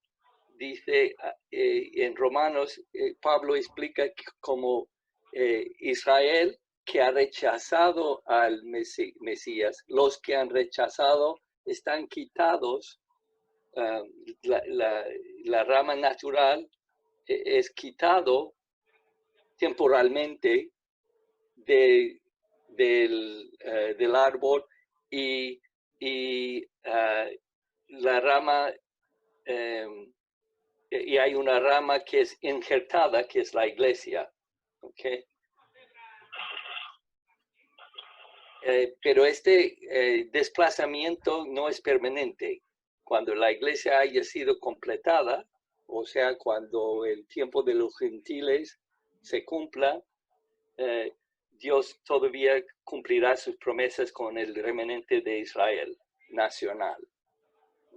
dice en Romanos, Pablo explica cómo Israel, que ha rechazado al Mesías, los que han rechazado están quitados, la rama natural es quitado temporalmente del árbol y la rama, y hay una rama que es injertada, que es la iglesia. ¿Okay? Pero este desplazamiento no es permanente. Cuando la iglesia haya sido completada, o sea, cuando el tiempo de los gentiles se cumpla, Dios todavía cumplirá sus promesas con el remanente de Israel nacional.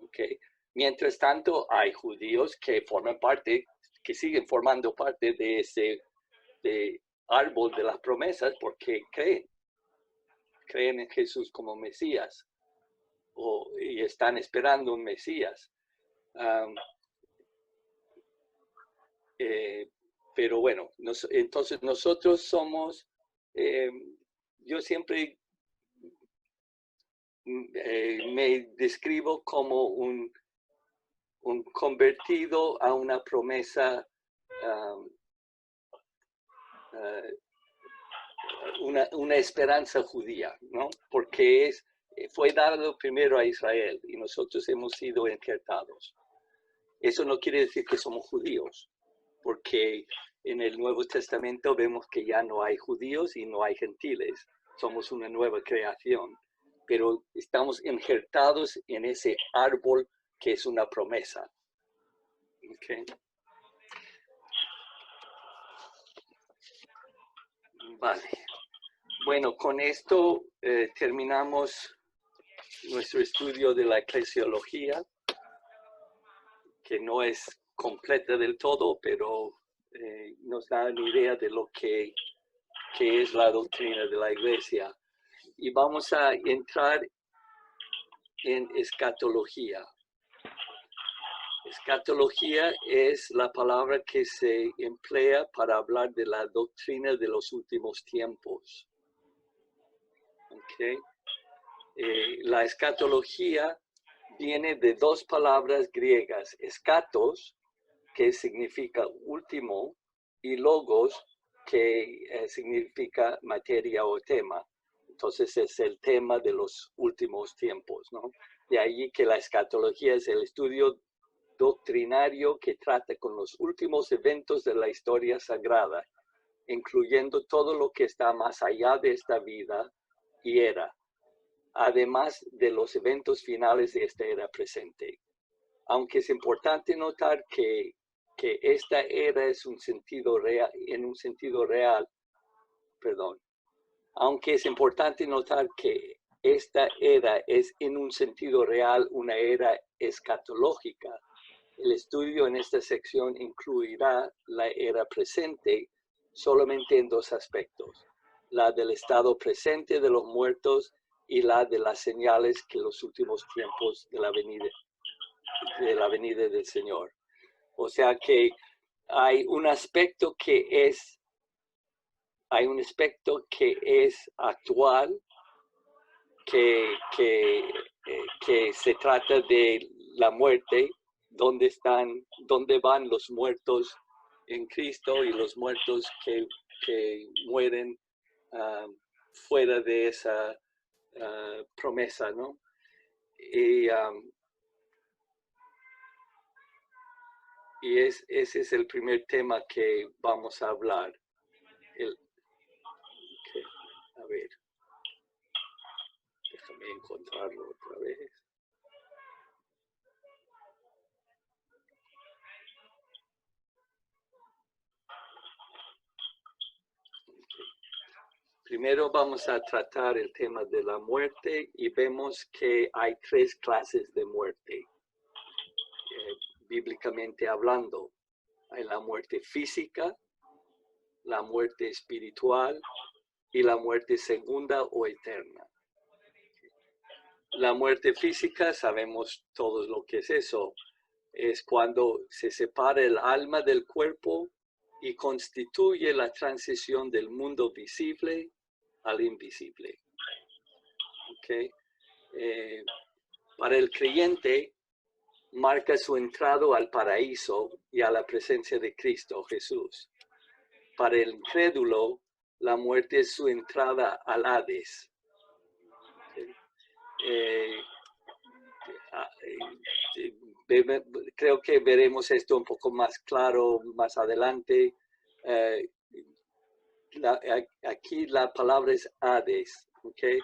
¿Okay? Mientras tanto, hay judíos que forman parte, que siguen formando parte de ese árbol de las promesas porque creen en Jesús como Mesías y están esperando un Mesías. Pero bueno, entonces nosotros somos, yo siempre me describo como un convertido a una promesa, una esperanza judía, ¿no? Porque fue dado primero a Israel y nosotros hemos sido injertados. Eso no quiere decir que somos judíos, porque en el Nuevo Testamento vemos que ya no hay judíos y no hay gentiles. Somos una nueva creación, pero estamos injertados en ese árbol que es una promesa. Okay. Vale. Bueno, con esto terminamos nuestro estudio de la eclesiología, que no es completa del todo, pero nos da una idea de lo que es la doctrina de la iglesia. Y vamos a entrar en escatología. Escatología es la palabra que se emplea para hablar de la doctrina de los últimos tiempos. Okay. La escatología viene de dos palabras griegas, escatos, que significa último, y logos, que significa materia o tema. Entonces es el tema de los últimos tiempos, ¿no? De ahí que la escatología es el estudio doctrinario que trata con los últimos eventos de la historia sagrada, incluyendo todo lo que está más allá de esta vida y era, además de los eventos finales de esta era presente. Aunque es importante notar que esta era es un sentido real, aunque es importante notar que esta era es en un sentido real una era escatológica, el estudio en esta sección incluirá la era presente solamente en dos aspectos, la del estado presente de los muertos y la de las señales que los últimos tiempos de la venida del Señor. O sea que hay un aspecto que es actual, que se trata de la muerte, dónde van los muertos en Cristo y los muertos que mueren fuera de esa promesa, ¿no? Y ese es el primer tema que vamos a hablar. A ver, déjame encontrarlo otra vez. Primero vamos a tratar el tema de la muerte y vemos que hay tres clases de muerte, bíblicamente hablando. Hay la muerte física, la muerte espiritual y la muerte segunda o eterna. La muerte física, sabemos todos lo que es eso. es cuando se separa el alma del cuerpo y constituye la transición del mundo visible al invisible. ¿Okay? Para el creyente, marca su entrada al paraíso y a la presencia de Cristo Jesús. Para el incrédulo, la muerte es su entrada al Hades. ¿Okay? Creo que veremos esto un poco más claro más adelante. Aquí la palabra es Hades. ¿Okay?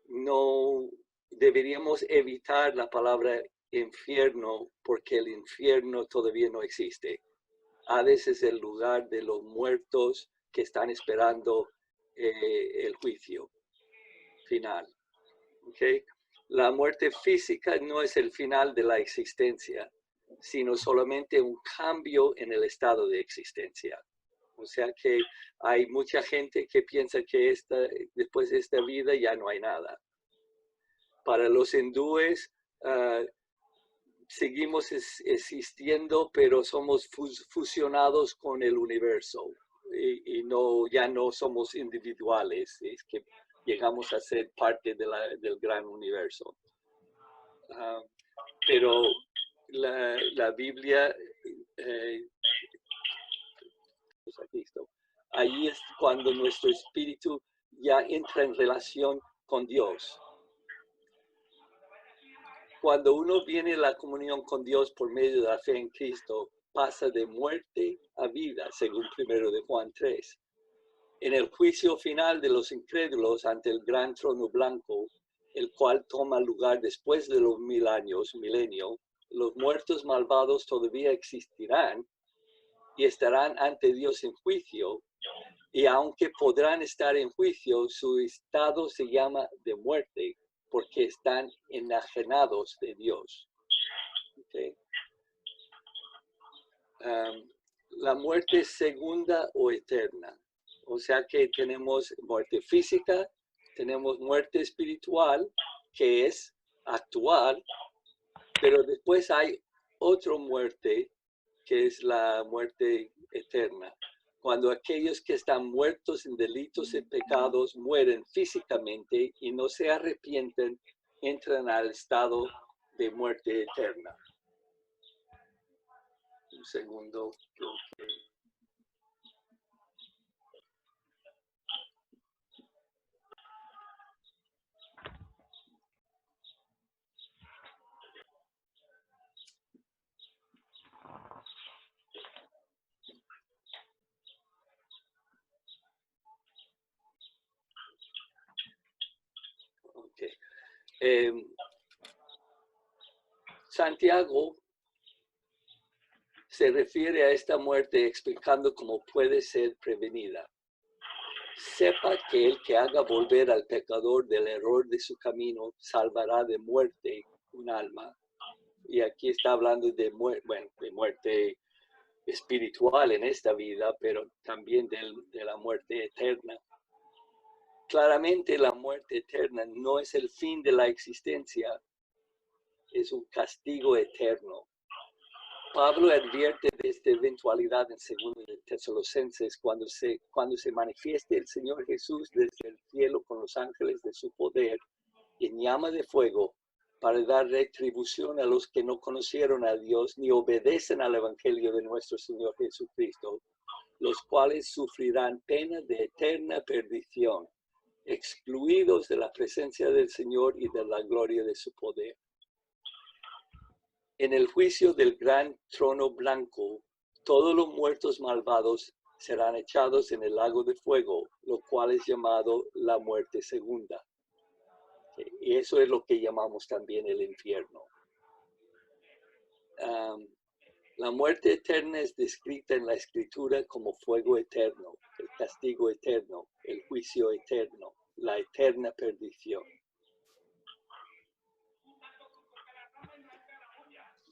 No deberíamos evitar la palabra infierno porque el infierno todavía no existe. Hades es el lugar de los muertos que están esperando el juicio final. ¿Okay? La muerte física no es el final de la existencia, sino solamente un cambio en el estado de existencia. O sea que hay mucha gente que piensa que después de esta vida ya no hay nada. Para los hindúes, seguimos existiendo, pero somos fusionados con el universo y ya no somos individuales, es que llegamos a ser parte del gran universo. Pero la Biblia, ahí es cuando nuestro espíritu ya entra en relación con Dios. Cuando uno viene a la comunión con Dios por medio de la fe en Cristo, pasa de muerte a vida, según 1 de Juan 3. En el juicio final de los incrédulos ante el gran trono blanco, el cual toma lugar después de los 1000 años, milenio, los muertos malvados todavía existirán y estarán ante Dios en juicio, y aunque podrán estar en juicio, su estado se llama de muerte, porque están enajenados de Dios. ¿Okay? La muerte segunda o eterna. O sea que tenemos muerte física, tenemos muerte espiritual, que es actual, pero después hay otra muerte, que es la muerte eterna. Cuando aquellos que están muertos en delitos y pecados mueren físicamente y no se arrepienten, entran al estado de muerte eterna. Un segundo. Okay. Santiago se refiere a esta muerte explicando cómo puede ser prevenida. Sepa que el que haga volver al pecador del error de su camino salvará de muerte un alma. Y aquí está hablando de muerte espiritual en esta vida, pero también de la muerte eterna. Claramente la muerte eterna no es el fin de la existencia, es un castigo eterno. Pablo advierte de esta eventualidad en 2 de Tesalonicenses cuando se manifieste el Señor Jesús desde el cielo con los ángeles de su poder en llama de fuego para dar retribución a los que no conocieron a Dios ni obedecen al Evangelio de nuestro Señor Jesucristo, los cuales sufrirán pena de eterna perdición, excluidos de la presencia del Señor y de la gloria de su poder. En el juicio del gran trono blanco, todos los muertos malvados serán echados en el lago de fuego, lo cual es llamado la muerte segunda. Y eso es lo que llamamos también el infierno. La muerte eterna es descrita en la Escritura como fuego eterno, el castigo eterno, el juicio eterno, la eterna perdición.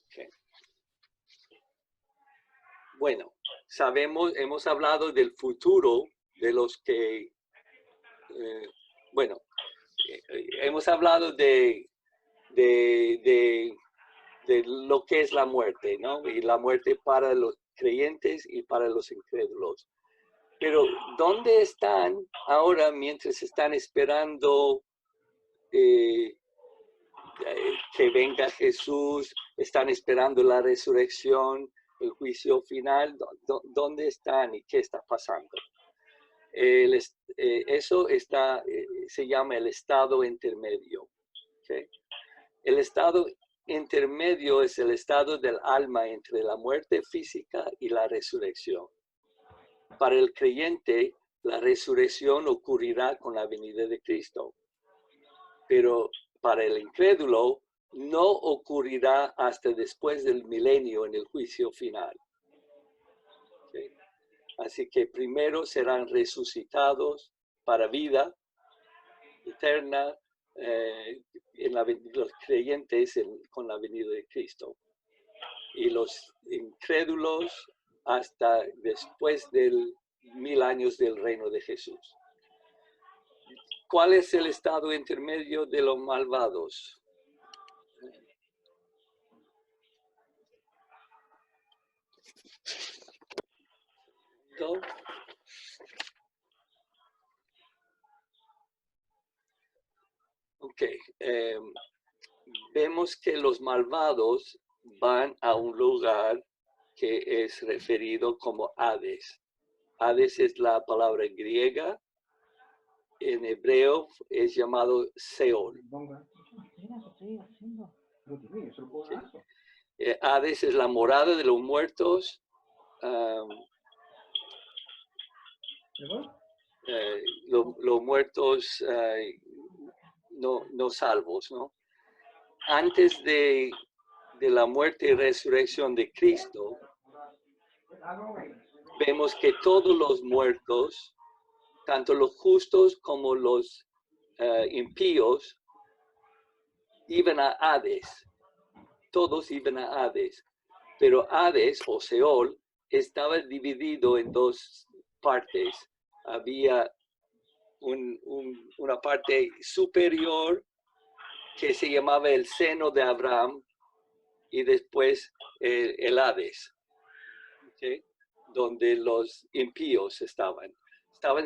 Okay. Bueno, hemos hablado del futuro de los que, hemos hablado de de lo que es la muerte, ¿no? Y la muerte para los creyentes y para los incrédulos. Pero ¿dónde están ahora mientras están esperando que venga Jesús? Están esperando la resurrección, el juicio final. ¿Dónde están y qué está pasando? Eso se llama el estado intermedio. ¿Okay? El estado intermedio es el estado del alma entre la muerte física y la resurrección. Para el creyente, la resurrección ocurrirá con la venida de Cristo, pero para el incrédulo no ocurrirá hasta después del milenio en el juicio final. ¿Okay? Así que primero serán resucitados para vida eterna, los creyentes con la venida de Cristo, y los incrédulos hasta después del 1000 años del reino de Jesús. ¿Cuál es el estado intermedio de los malvados? ¿No? Ok. Vemos que los malvados van a un lugar que es referido como Hades. Hades es la palabra griega. En hebreo es llamado Seol. ¿Sí? Hades es la morada de los muertos. Los muertos no salvos, ¿no? Antes de la muerte y resurrección de Cristo, vemos que todos los muertos, tanto los justos como los impíos, iban a Hades. Todos iban a Hades. Pero Hades o Seol estaba dividido en dos partes. Había una parte superior que se llamaba el seno de Abraham y después el Hades, ¿okay? Donde los impíos estaban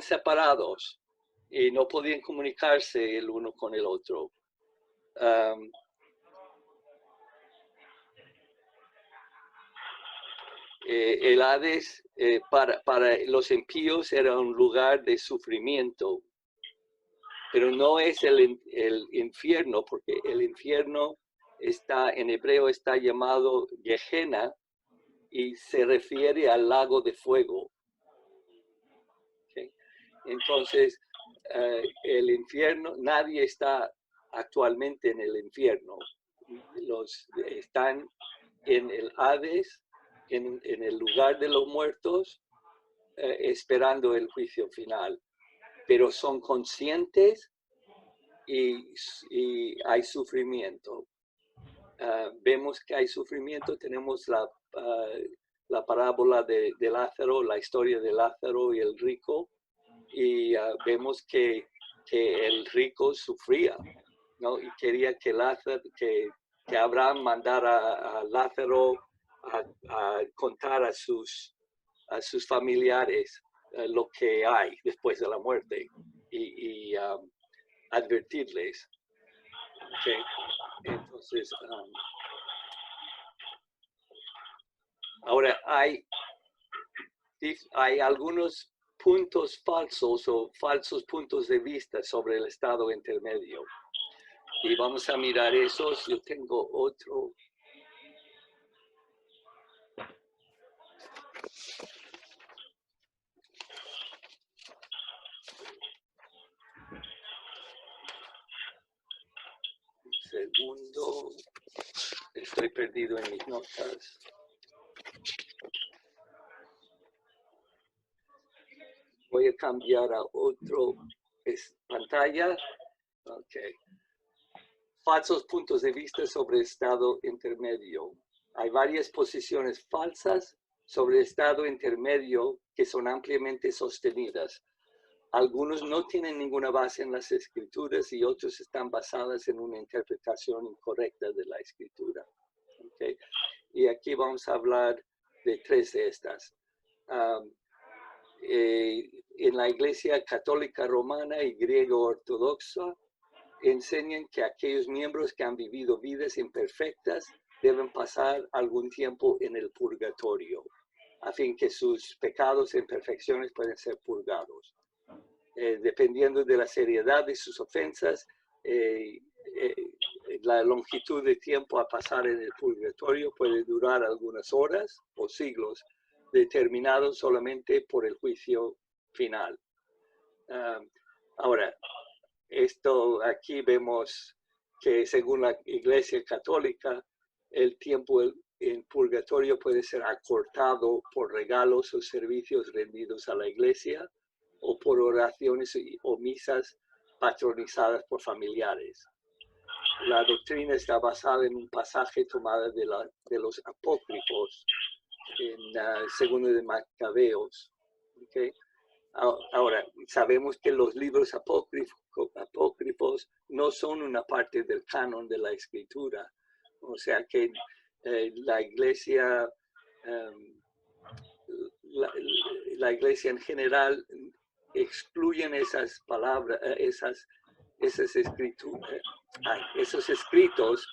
separados y no podían comunicarse el uno con el otro. El Hades para los impíos era un lugar de sufrimiento, pero no es el infierno, porque el infierno en hebreo está llamado Gehenna y se refiere al lago de fuego. ¿Okay? Entonces, el infierno, nadie está actualmente en el infierno. Están en el Hades, en el lugar de los muertos, esperando el juicio final. Pero son conscientes y hay sufrimiento. Vemos que hay sufrimiento. Tenemos la parábola de Lázaro, la historia de Lázaro y el rico, y vemos que el rico sufría, ¿no? Y quería que Abraham mandara a Lázaro a contar a sus familiares lo que hay después de la muerte y advertirles. Okay. Entonces, ahora hay algunos puntos falsos o falsos puntos de vista sobre el estado intermedio. Y vamos a mirar esos. Yo tengo otro. Un segundo. Estoy perdido en mis notas. Voy a cambiar a otro pantalla. Ok. Falsos puntos de vista sobre el estado intermedio. Hay varias posiciones falsas sobre el estado intermedio que son ampliamente sostenidas. Algunos no tienen ninguna base en las escrituras y otros están basadas en una interpretación incorrecta de la escritura. ¿Okay? Y aquí vamos a hablar de 3 de estas. En la Iglesia Católica Romana y Griego Ortodoxa enseñan que aquellos miembros que han vivido vidas imperfectas deben pasar algún tiempo en el purgatorio, a fin que sus pecados e imperfecciones pueden ser purgados. Dependiendo de la seriedad de sus ofensas, la longitud de tiempo a pasar en el purgatorio puede durar algunas horas o siglos, determinados solamente por el juicio final. Ahora, esto aquí vemos que según la Iglesia Católica, el tiempo en purgatorio puede ser acortado por regalos o servicios rendidos a la Iglesia o por oraciones o misas patronizadas por familiares. La doctrina está basada en un pasaje tomado de los apócrifos en Segundo de Macabeos. ¿Okay? Ahora, sabemos que los libros apócrifos no son una parte del canon de la escritura. O sea que la iglesia en general excluyen esas palabras, esos escritos,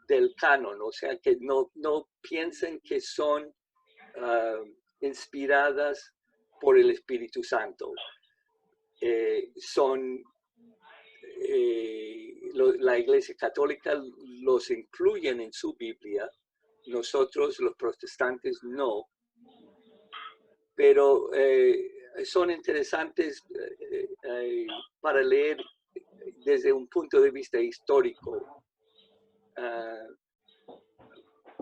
del canon. O sea que no piensen que son inspiradas por el Espíritu Santo. La Iglesia Católica los incluyen en su Biblia, nosotros los protestantes no, pero son interesantes para leer desde un punto de vista histórico,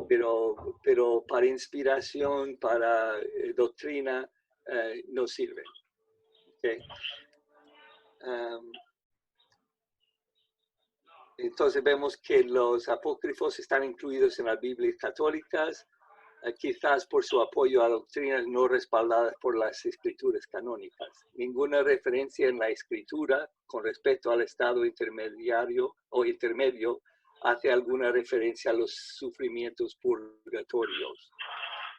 pero para inspiración, para doctrina, no sirven. Okay. Entonces vemos que los apócrifos están incluidos en las Biblias católicas, quizás por su apoyo a doctrinas no respaldadas por las escrituras canónicas. Ninguna referencia en la escritura con respecto al estado intermedio hace alguna referencia a los sufrimientos purgatorios.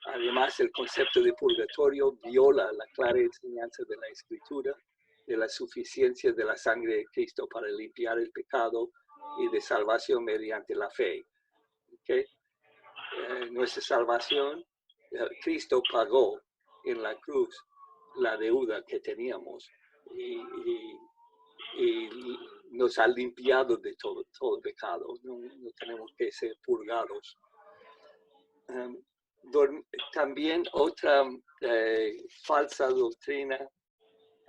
Además, el concepto de purgatorio viola la clara enseñanza de la escritura de la suficiencia de la sangre de Cristo para limpiar el pecado y de salvación mediante la fe. ¿Okay? Nuestra salvación, Cristo pagó en la cruz la deuda que teníamos y nos ha limpiado de todo pecado. No tenemos que ser purgados. También otra falsa doctrina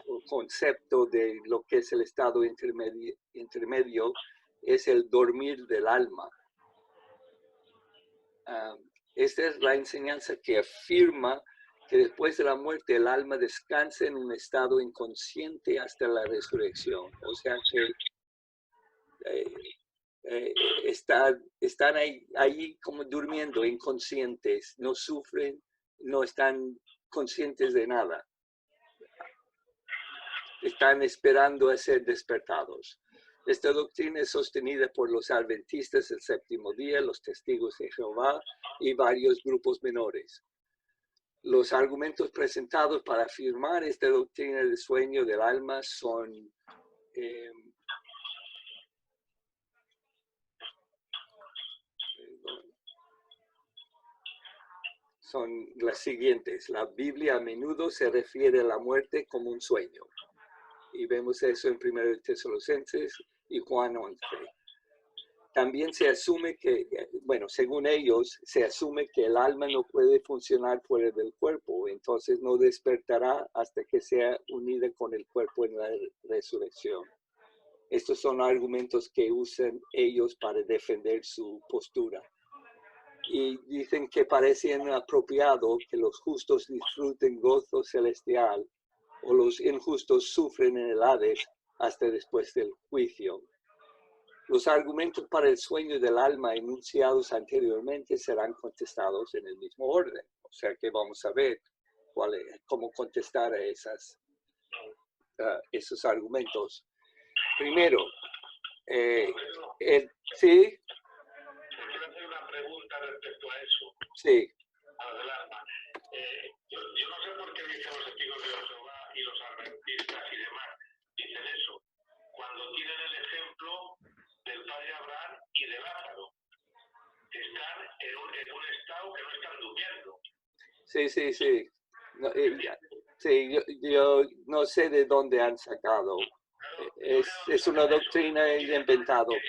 o concepto de lo que es el estado intermedio es el dormir del alma. Esta es la enseñanza que afirma que después de la muerte el alma descansa en un estado inconsciente hasta la resurrección. O sea que están ahí como durmiendo, inconscientes, no sufren, no están conscientes de nada. Están esperando a ser despertados. Esta doctrina es sostenida por los adventistas del séptimo día, los testigos de Jehová y varios grupos menores. Los argumentos presentados para afirmar esta doctrina del sueño del alma son las siguientes. La Biblia a menudo se refiere a la muerte como un sueño. Y vemos eso en 1 Tesalonicenses y Juan 11. También se asume que, según ellos, se asume que el alma no puede funcionar fuera del cuerpo, entonces no despertará hasta que sea unida con el cuerpo en la resurrección. Estos son argumentos que usan ellos para defender su postura. Y dicen que parece inapropiado que los justos disfruten gozo celestial o los injustos sufren en el Hades hasta después del juicio. Los argumentos para el sueño del alma enunciados anteriormente serán contestados en el mismo orden. O sea que vamos a ver cómo contestar a esos argumentos. Primero, sí. Sí. Adelante. Yo no sé por qué dicen los testigos de Jehová y los adventistas y demás, dicen eso, cuando tienen el ejemplo del padre Abraham y de Lázaro, que están en un estado que no están durmiendo. Sí. No, sí, yo no sé de dónde han sacado. Es una doctrina inventada. Porque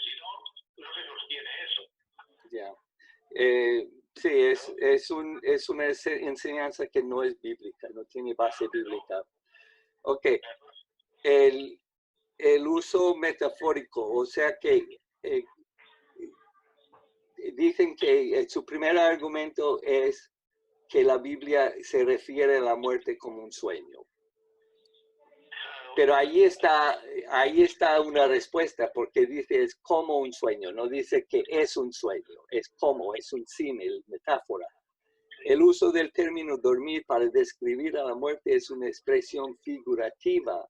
si no, no se sostiene eso. Ya. Sí, es una enseñanza que no es bíblica, no tiene base bíblica. Ok. El uso metafórico, o sea que dicen que su primer argumento es que la Biblia se refiere a la muerte como un sueño. Pero ahí está una respuesta, porque dice es como un sueño, no dice que es un sueño, es como, es un símil, metáfora. El uso del término dormir para describir a la muerte es una expresión figurativa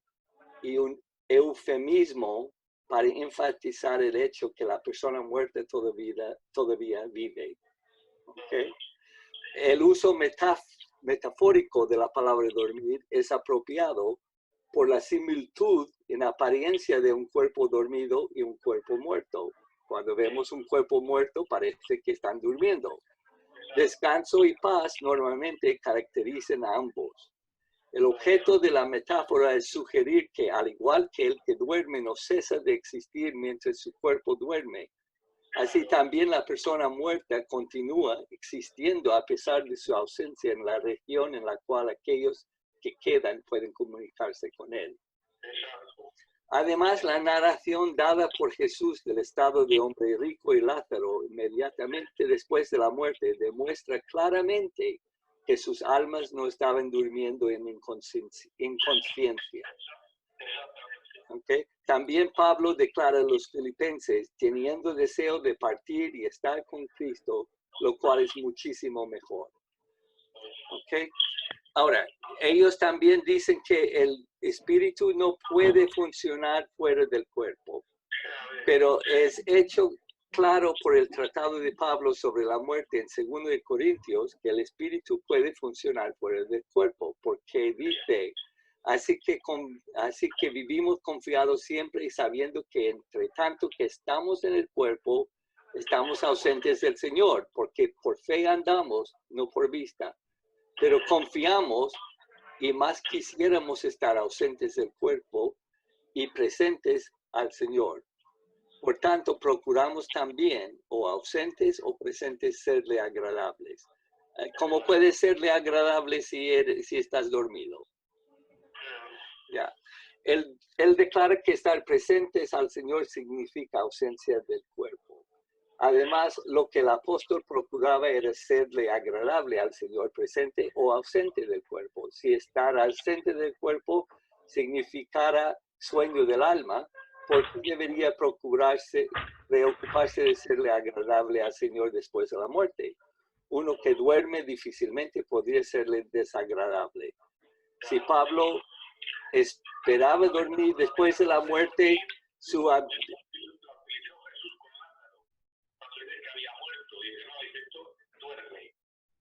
y un eufemismo para enfatizar el hecho que la persona muerta todavía vive. ¿Okay? El uso metafórico de la palabra dormir es apropiado por la similitud en apariencia de un cuerpo dormido y un cuerpo muerto. Cuando vemos un cuerpo muerto, parece que están durmiendo. Descanso y paz normalmente caracterizan a ambos. El objeto de la metáfora es sugerir que, al igual que el que duerme no cesa de existir mientras su cuerpo duerme, así también la persona muerta continúa existiendo a pesar de su ausencia en la región en la cual aquellos que quedan pueden comunicarse con él. Además, la narración dada por Jesús del estado de hombre rico y Lázaro inmediatamente después de la muerte demuestra claramente que sus almas no estaban durmiendo en inconsciencia. ¿Okay? También Pablo declara a los filipenses teniendo deseo de partir y estar con Cristo, lo cual es muchísimo mejor. ¿Okay? Ahora, ellos también dicen que el espíritu no puede funcionar fuera del cuerpo, pero es hecho claro por el tratado de Pablo sobre la muerte en 2 de Corintios que el espíritu puede funcionar fuera del cuerpo, porque dice, así que vivimos confiados siempre y sabiendo que entre tanto que estamos en el cuerpo, estamos ausentes del Señor, porque por fe andamos, no por vista. Pero confiamos y más quisiéramos estar ausentes del cuerpo y presentes al Señor. Por tanto, procuramos también, o ausentes o presentes, serle agradables. ¿Cómo puede serle agradable si estás dormido? Ya. Él declara que estar presentes al Señor significa ausencia del cuerpo. Además, lo que el apóstol procuraba era serle agradable al Señor presente o ausente del cuerpo. Si estar ausente del cuerpo significara sueño del alma, ¿por qué debería preocuparse de serle agradable al Señor después de la muerte? Uno que duerme difícilmente podría serle desagradable. Si Pablo esperaba dormir después de la muerte,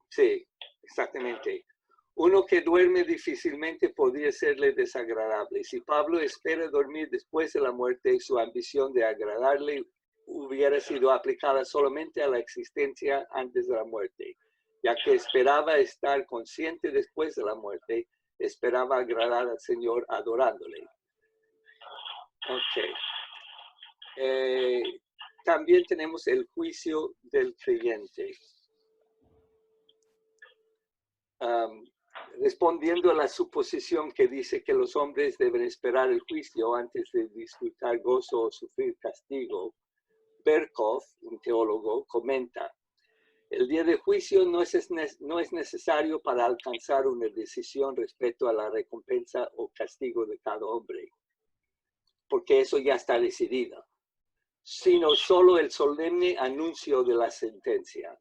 Sí, exactamente. Uno que duerme difícilmente podría serle desagradable. Si Pablo espera dormir después de la muerte, su ambición de agradarle hubiera sido aplicada solamente a la existencia antes de la muerte, ya que esperaba estar consciente después de la muerte, esperaba agradar al Señor adorándole. Ok. También tenemos el juicio del creyente. Respondiendo a la suposición que dice que los hombres deben esperar el juicio antes de disfrutar gozo o sufrir castigo, Berkov, un teólogo, comenta, el día de juicio no es necesario para alcanzar una decisión respecto a la recompensa o castigo de cada hombre, porque eso ya está decidido, sino solo el solemne anuncio de la sentencia.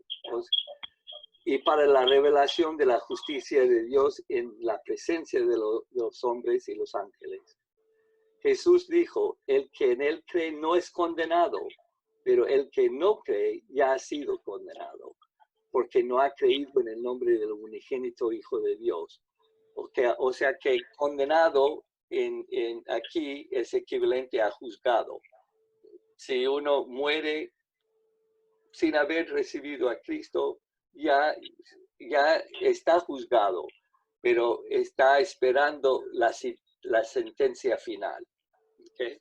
Y para la revelación de la justicia de Dios en la presencia de los hombres y los ángeles. Jesús dijo, el que en él cree no es condenado, pero el que no cree ya ha sido condenado, porque no ha creído en el nombre del unigénito Hijo de Dios. O sea que condenado aquí es equivalente a juzgado. Si uno muere sin haber recibido a Cristo, ya está juzgado, pero está esperando la sentencia final. ¿Okay?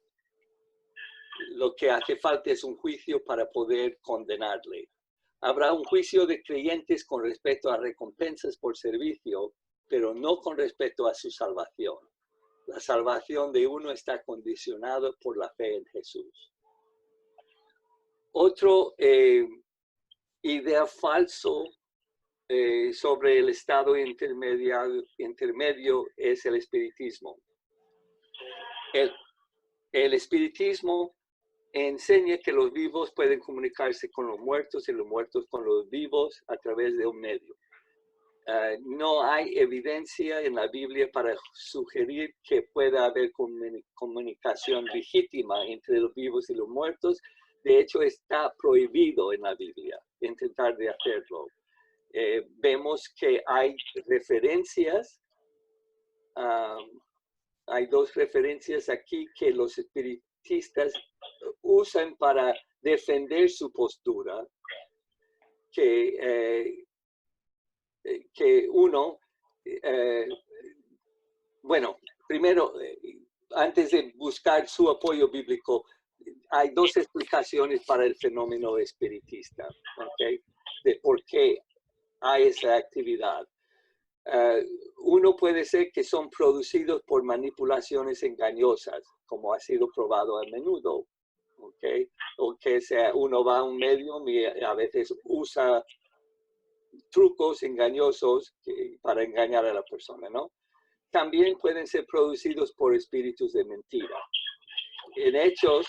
Lo que hace falta es un juicio para poder condenarle. Habrá un juicio de creyentes con respecto a recompensas por servicio, pero no con respecto a su salvación. La salvación de uno está condicionada por la fe en Jesús. Otro idea falso sobre el estado intermedio es el espiritismo. El espiritismo enseña que los vivos pueden comunicarse con los muertos y los muertos con los vivos a través de un medio. No hay evidencia en la Biblia para sugerir que pueda haber comunicación legítima entre los vivos y los muertos. De hecho, está prohibido en la Biblia intentar de hacerlo. Vemos que hay referencias, hay dos referencias aquí que los espiritistas usan para defender su postura, que uno, bueno, primero, antes de buscar su apoyo bíblico, hay dos explicaciones para el fenómeno espiritista, ¿okay? De por qué hay esa actividad. Uno puede ser que son producidos por manipulaciones engañosas, como ha sido probado a menudo, ¿okay? O que uno va a un medium y a veces usa trucos engañosos para engañar a la persona, ¿no? También pueden ser producidos por espíritus de mentira. En Hechos,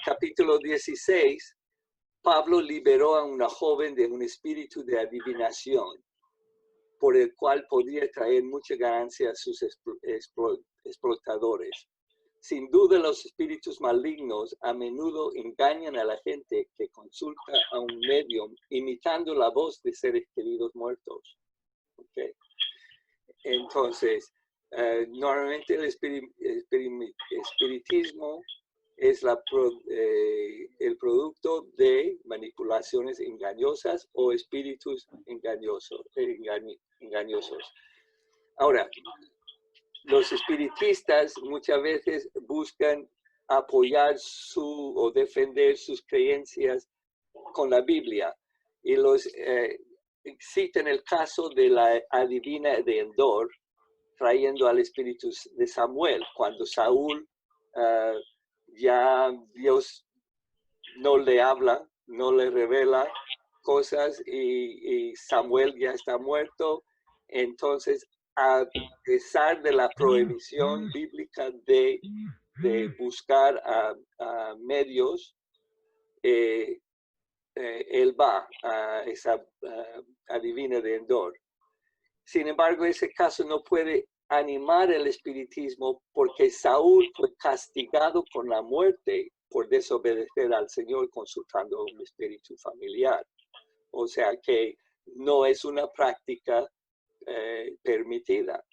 capítulo 16, Pablo liberó a una joven de un espíritu de adivinación, por el cual podía traer mucha ganancia a sus explotadores. Sin duda, los espíritus malignos a menudo engañan a la gente que consulta a un medium imitando la voz de seres queridos muertos. ¿Okay? Entonces, normalmente el espiritismo es el producto de manipulaciones engañosas o espíritus engañosos. Ahora, los espiritistas muchas veces buscan apoyar o defender sus creencias con la Biblia y los citan el caso de la adivina de Endor, trayendo al espíritu de Samuel, cuando Saúl ya Dios no le habla, no le revela cosas y Samuel ya está muerto. Entonces, a pesar de la prohibición bíblica de buscar a medios, él va a esa adivina de Endor. Sin embargo, ese caso no puede animar el espiritismo porque Saúl fue castigado con la muerte por desobedecer al Señor consultando a un espíritu familiar. O sea que no es una práctica permitida.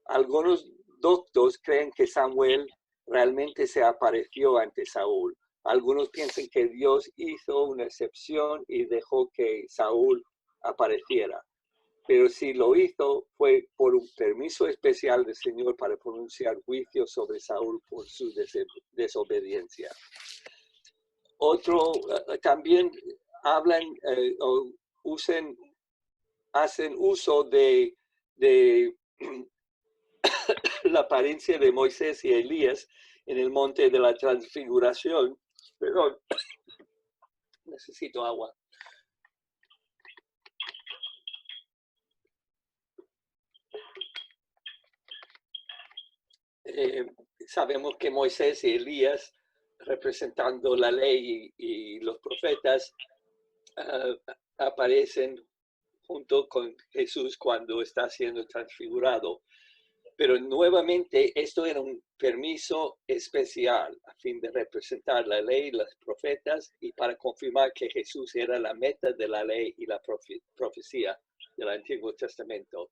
Algunos doctos creen que Samuel realmente se apareció ante Saúl. Algunos piensan que Dios hizo una excepción y dejó que Saúl apareciera. Pero si lo hizo fue por un permiso especial del Señor para pronunciar juicio sobre Saúl por su desobediencia. También hablan o hacen uso de la apariencia de Moisés y Elías en el monte de la transfiguración. Perdón, necesito agua. Sabemos que Moisés y Elías, representando la ley y los profetas, aparecen junto con Jesús cuando está siendo transfigurado. Pero nuevamente esto era un permiso especial a fin de representar la ley y los profetas y para confirmar que Jesús era la meta de la ley y la profecía del Antiguo Testamento.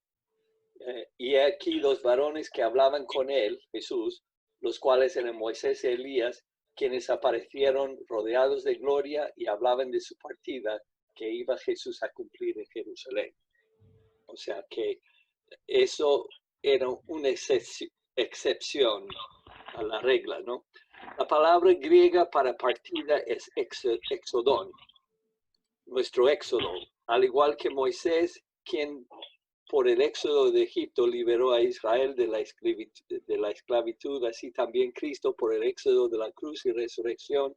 Y aquí los varones que hablaban con él, Jesús, los cuales eran Moisés y Elías, quienes aparecieron rodeados de gloria y hablaban de su partida que iba Jesús a cumplir en Jerusalén. O sea que eso era una excepción a la regla, ¿no? La palabra griega para partida es exodón, nuestro éxodo, al igual que Moisés, quien por el éxodo de Egipto liberó a Israel de la esclavitud, así también Cristo por el éxodo de la cruz y resurrección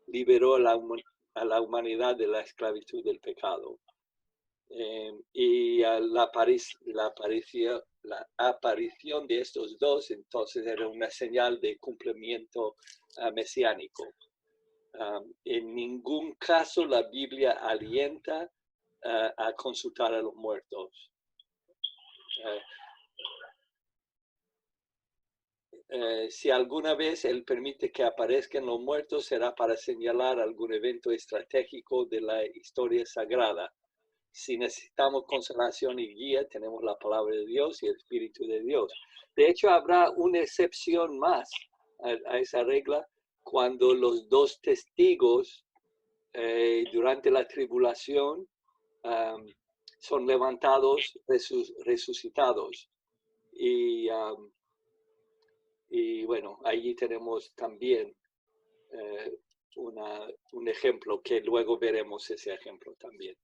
liberó a la humanidad de la esclavitud del pecado. Y la aparición de estos dos entonces era una señal de cumplimiento mesiánico. En ningún caso la Biblia alienta a consultar a los muertos. Si alguna vez Él permite que aparezcan los muertos, será para señalar algún evento estratégico de la historia sagrada. Si necesitamos consolación y guía, tenemos la palabra de Dios y el Espíritu de Dios. De hecho, habrá una excepción más a esa regla cuando los dos testigos durante la tribulación son levantados, resucitados. Y bueno, allí tenemos también un ejemplo que luego veremos ese ejemplo también.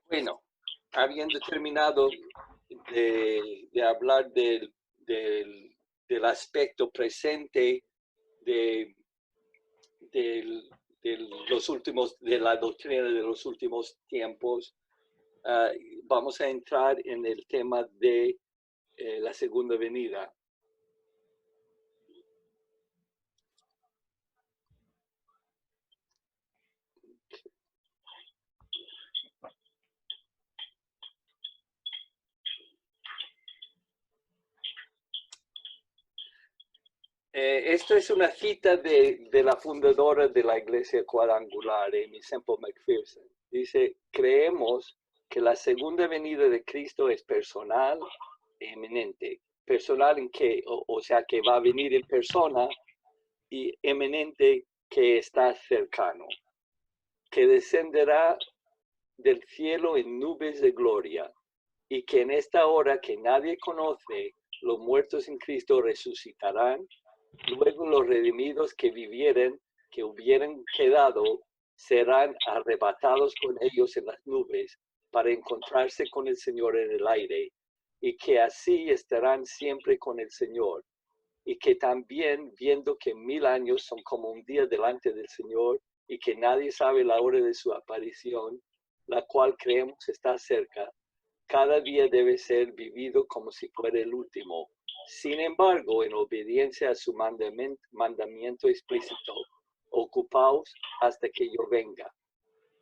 Bueno, habiendo terminado de hablar del aspecto presente de la doctrina de los últimos tiempos, vamos a entrar en el tema de la segunda venida. Esto es una cita de la fundadora de la Iglesia Cuadrangular, Aimee Semple McPherson. Dice, creemos que la segunda venida de Cristo es personal e eminente. Personal en que, o sea, que va a venir en persona, y eminente que está cercano, que descenderá del cielo en nubes de gloria, y que en esta hora que nadie conoce, los muertos en Cristo resucitarán. Luego los redimidos que vivieren, que hubieran quedado, serán arrebatados con ellos en las nubes para encontrarse con el Señor en el aire, y que así estarán siempre con el Señor. Y que también, viendo que 1000 años son como un día delante del Señor, y que nadie sabe la hora de su aparición, la cual creemos está cerca, cada día debe ser vivido como si fuera el último. Sin embargo, en obediencia a su mandamiento explícito, ocupaos hasta que yo venga.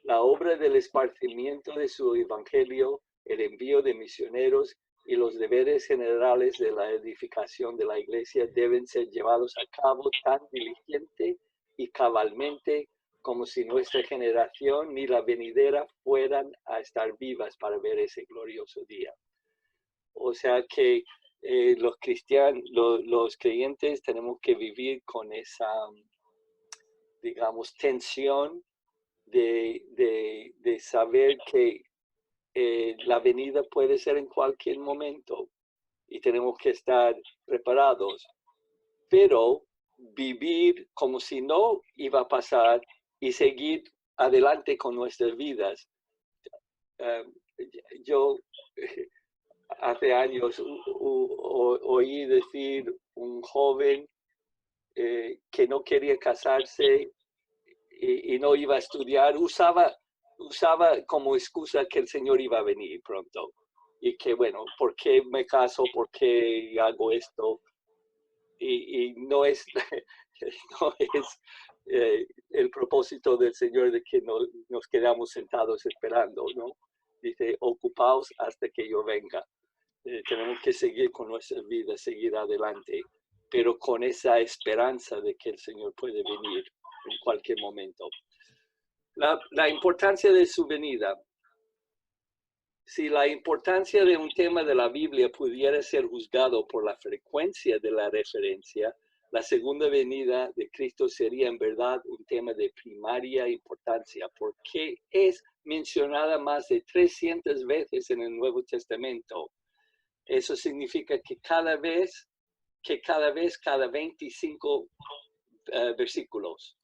La obra del esparcimiento de su evangelio, el envío de misioneros y los deberes generales de la edificación de la iglesia deben ser llevados a cabo tan diligente y cabalmente como si nuestra generación ni la venidera fueran a estar vivas para ver ese glorioso día. O sea que los cristianos, los creyentes tenemos que vivir con esa, digamos, tensión de saber que la venida puede ser en cualquier momento y tenemos que estar preparados, pero vivir como si no iba a pasar y seguir adelante con nuestras vidas. Yo hace años oí decir un joven que no quería casarse y no iba a estudiar, usaba como excusa que el Señor iba a venir pronto. Y que, bueno, ¿por qué me caso? ¿Por qué hago esto? Y no es, no es el propósito del Señor de que nos quedamos sentados esperando, ¿no? dice, ocupaos hasta que yo venga. Tenemos que seguir con nuestra vida, seguir adelante, pero con esa esperanza de que el Señor puede venir en cualquier momento. La importancia de su venida. Si la importancia de un tema de la Biblia pudiera ser juzgado por la frecuencia de la referencia, la segunda venida de Cristo sería en verdad un tema de primaria importancia, porque es mencionada más de 300 veces en el Nuevo Testamento. Eso significa que cada 25 versículos.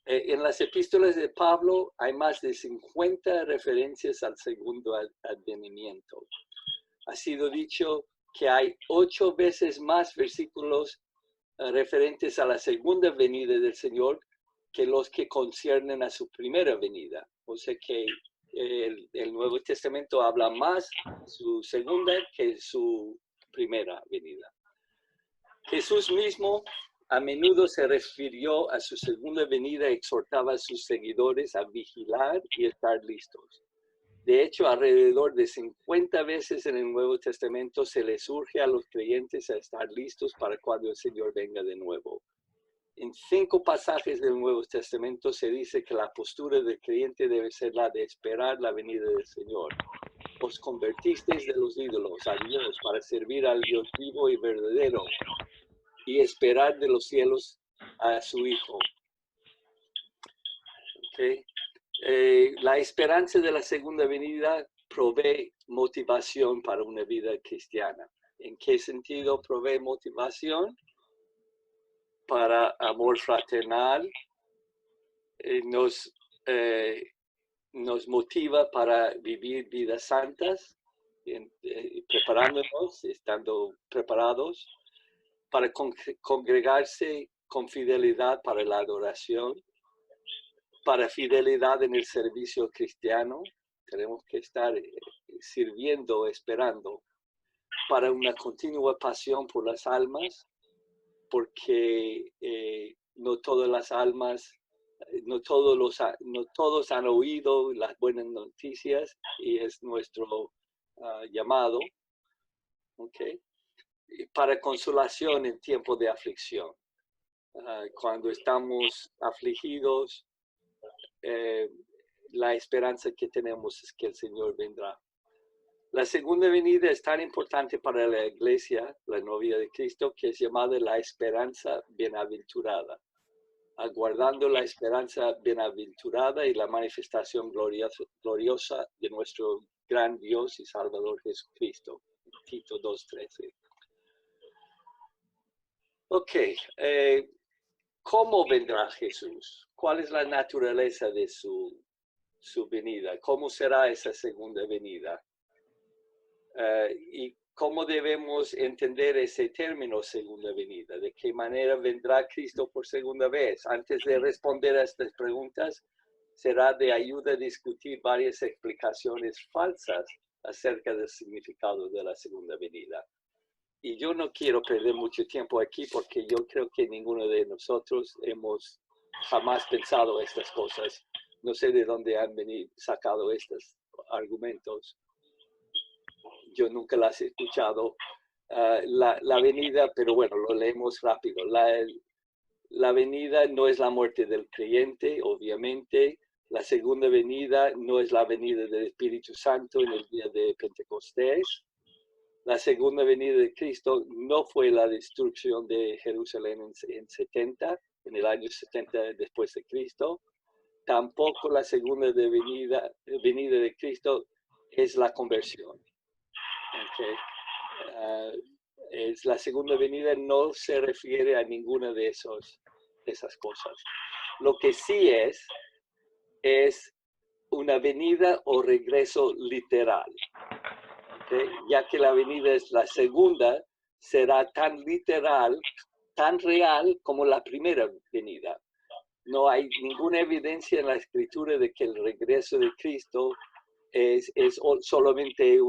En las epístolas de Pablo hay más de 50 referencias al segundo advenimiento. Ha sido dicho que hay 8 veces más versículos referentes a la segunda venida del Señor que los que conciernen a su primera venida. O sea que el Nuevo Testamento habla más de su segunda que su primera venida. Jesús mismo a menudo se refirió a su segunda venida y exhortaba a sus seguidores a vigilar y estar listos. De hecho, alrededor de 50 veces en el Nuevo Testamento se les urge a los creyentes a estar listos para cuando el Señor venga de nuevo. En 5 pasajes del Nuevo Testamento se dice que la postura del creyente debe ser la de esperar la venida del Señor. Os convertisteis de los ídolos a Dios para servir al Dios vivo y verdadero y esperar de los cielos a su Hijo. Okay. La esperanza de la segunda venida provee motivación para una vida cristiana. ¿En qué sentido provee motivación? Para amor fraternal, nos motiva para vivir vidas santas, preparándonos, estando preparados, para congregarse con fidelidad para la adoración, para fidelidad en el servicio cristiano. Tenemos que estar sirviendo, esperando, para una continua pasión por las almas, porque no todas las almas, no todos han oído las buenas noticias y es nuestro llamado, ¿okay? Para consolación en tiempo de aflicción. Cuando estamos afligidos, la esperanza que tenemos es que el Señor vendrá. La segunda venida es tan importante para la iglesia, la novia de Cristo, que es llamada la esperanza bienaventurada, aguardando la esperanza bienaventurada y la manifestación gloriosa de nuestro gran Dios y Salvador Jesucristo. Tito 2:13. Ok, ¿cómo vendrá Jesús? ¿Cuál es la naturaleza de su venida? ¿Cómo será esa segunda venida? ¿Y cómo debemos entender ese término segunda venida? ¿De qué manera vendrá Cristo por segunda vez? Antes de responder a estas preguntas, será de ayuda a discutir varias explicaciones falsas acerca del significado de la segunda venida. Y yo no quiero perder mucho tiempo aquí porque yo creo que ninguno de nosotros hemos jamás pensado estas cosas. No sé de dónde han sacado estos argumentos. Yo nunca las he escuchado. La venida, pero bueno, lo leemos rápido. La venida no es la muerte del creyente, obviamente. La segunda venida no es la venida del Espíritu Santo en el día de Pentecostés. La segunda venida de Cristo no fue la destrucción de Jerusalén en el año 70 después de Cristo. Tampoco la segunda venida de Cristo es la conversión. Okay. La segunda venida no se refiere a ninguna de esas cosas. Lo que sí es una venida o regreso literal. Okay. Ya que la venida es la segunda, será tan literal, tan real como la primera venida. No hay ninguna evidencia en la Escritura de que el regreso de Cristo es solamente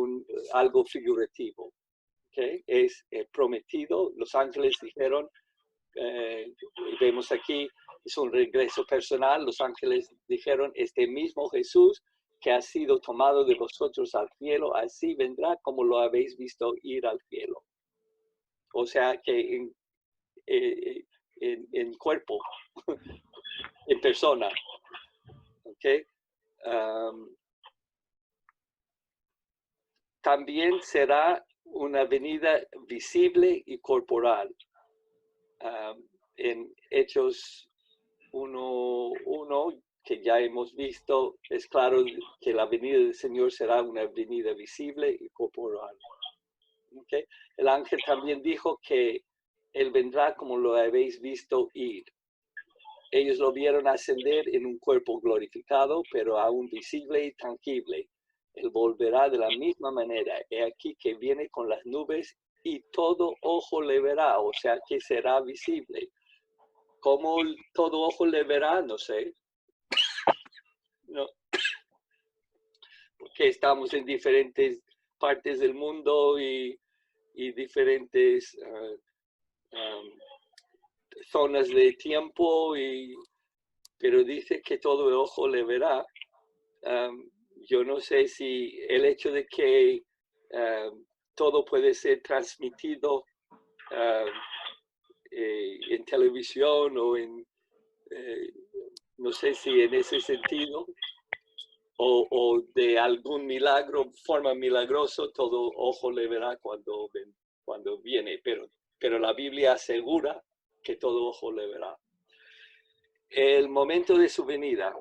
algo figurativo. Okay. Es prometido. Los ángeles dijeron, vemos aquí, es un regreso personal. Los ángeles dijeron, este mismo Jesús que ha sido tomado de vosotros al cielo, así vendrá como lo habéis visto ir al cielo. O sea que en cuerpo, en persona. ¿Okay? También será una venida visible y corporal. En Hechos 1:1, que ya hemos visto, es claro que la venida del Señor será una venida visible y corporal. ¿Okay? El ángel también dijo que Él vendrá como lo habéis visto ir. Ellos lo vieron ascender en un cuerpo glorificado, pero aún visible y tangible. Él volverá de la misma manera. He aquí que viene con las nubes y todo ojo le verá, o sea que será visible. ¿Cómo todo ojo le verá? No sé. No. Porque estamos en diferentes partes del mundo y diferentes zonas de tiempo, pero dice que todo ojo le verá. Yo no sé si el hecho de que todo puede ser transmitido en televisión o no sé si en ese sentido, o de algún milagro, forma milagroso, todo ojo le verá cuando viene, pero la Biblia asegura que todo ojo le verá. El momento de su venida.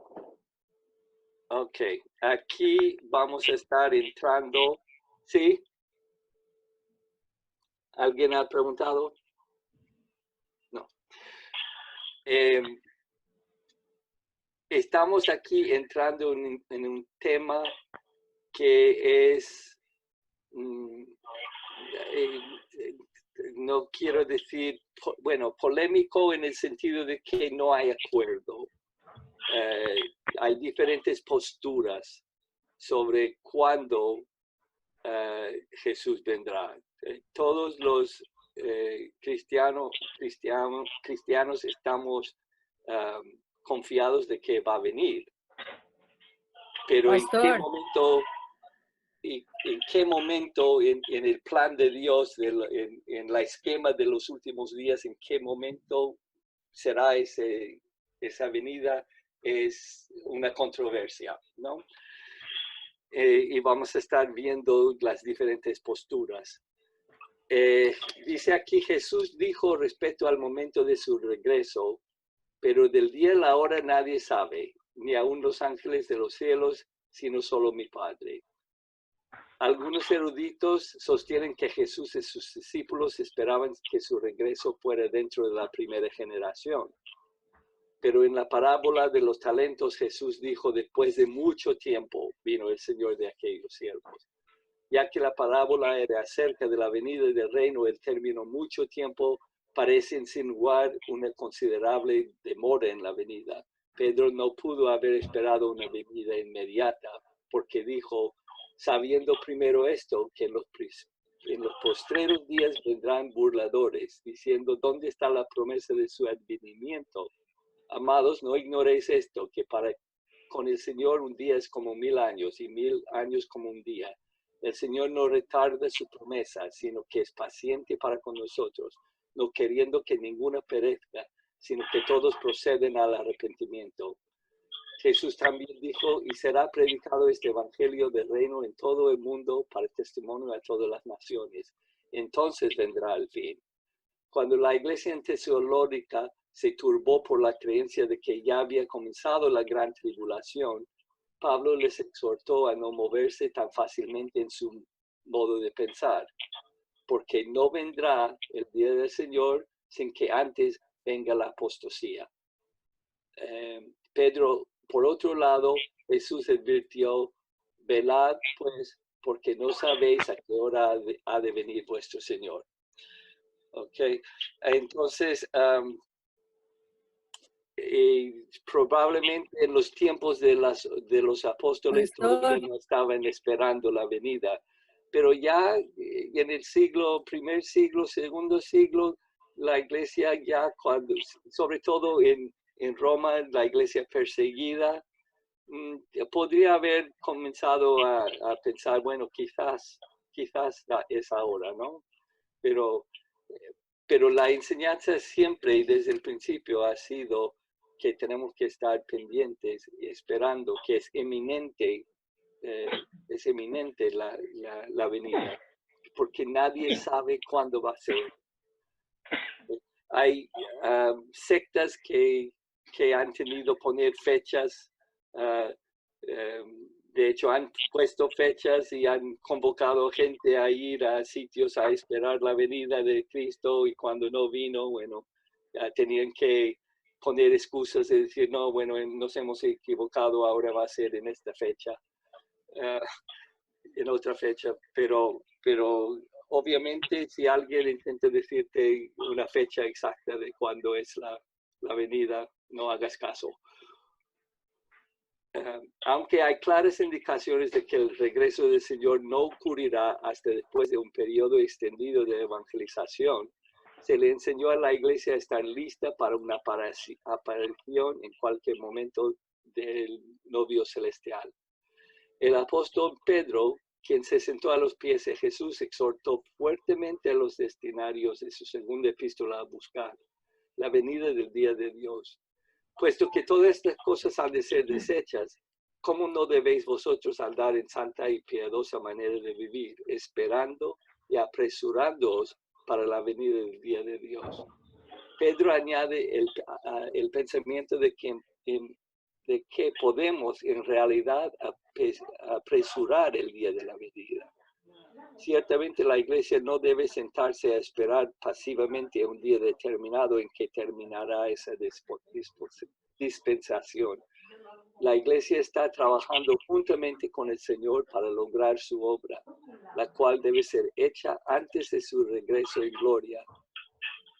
Ok, aquí vamos a estar entrando. ¿Sí? ¿Alguien ha preguntado? No. Estamos aquí entrando en un tema que es, no quiero decir, bueno, polémico en el sentido de que no hay acuerdo. Hay diferentes posturas sobre cuándo Jesús vendrá. Todos los cristianos estamos confiados de que va a venir. Pero ¿en qué momento en el plan de Dios, en la esquema de los últimos días, en qué momento será esa venida? Es una controversia, ¿no? Y vamos a estar viendo las diferentes posturas. Dice aquí, Jesús dijo respecto al momento de su regreso, pero del día y la hora nadie sabe, ni aun los ángeles de los cielos, sino solo mi Padre. Algunos eruditos sostienen que Jesús y sus discípulos esperaban que su regreso fuera dentro de la primera generación. Pero en la parábola de los talentos, Jesús dijo, después de mucho tiempo vino el Señor de aquellos siervos. Ya que la parábola era acerca de la venida del reino, el término mucho tiempo parece insinuar una considerable demora en la venida. Pedro no pudo haber esperado una venida inmediata, porque dijo, sabiendo primero esto, que en los postreros días vendrán burladores, diciendo, ¿dónde está la promesa de su advenimiento? Amados, no ignoréis esto, que con el Señor un día es como 1000 años y 1000 años como un día. El Señor no retarda su promesa, sino que es paciente para con nosotros, no queriendo que ninguna perezca, sino que todos proceden al arrepentimiento. Jesús también dijo, y será predicado este evangelio del reino en todo el mundo para testimonio a todas las naciones. Entonces vendrá el fin. Cuando la iglesia en Tesalónica se turbó por la creencia de que ya había comenzado la gran tribulación, Pablo les exhortó a no moverse tan fácilmente en su modo de pensar, porque no vendrá el día del Señor sin que antes venga la apostasía. Pedro, por otro lado, Jesús advirtió, velad pues, porque no sabéis a qué hora ha de venir vuestro Señor. Okay, entonces, probablemente en los tiempos de los apóstoles todavía no estaban esperando la venida, pero ya en el primer siglo, segundo siglo, la iglesia ya sobre todo en Roma, la iglesia perseguida, podría haber comenzado a pensar, bueno, quizás es ahora, ¿no? Pero la enseñanza siempre y desde el principio ha sido que tenemos que estar pendientes y esperando, que es eminente la venida, porque nadie sabe cuándo va a ser. Hay sectas que han tenido poner fechas, de hecho han puesto fechas y han convocado gente a ir a sitios a esperar la venida de Cristo, y cuando no vino, bueno, tenían que poner excusas y decir, no, bueno, nos hemos equivocado, ahora va a ser en esta fecha, en otra fecha, pero obviamente si alguien intenta decirte una fecha exacta de cuándo es la venida, no hagas caso. Aunque hay claras indicaciones de que el regreso del Señor no ocurrirá hasta después de un periodo extendido de evangelización, se le enseñó a la iglesia a estar lista para una aparición en cualquier momento del novio celestial. El apóstol Pedro, quien se sentó a los pies de Jesús, exhortó fuertemente a los destinarios de su segunda epístola a buscar la venida del día de Dios. Puesto que todas estas cosas han de ser desechas, ¿cómo no debéis vosotros andar en santa y piadosa manera de vivir, esperando y apresurándoos para la venida del día de Dios? Pedro añade el pensamiento de que podemos en realidad apresurar el día de la venida. Ciertamente la iglesia no debe sentarse a esperar pasivamente un día determinado en que terminará esa dispensación. La iglesia está trabajando juntamente con el Señor para lograr su obra, la cual debe ser hecha antes de su regreso en gloria.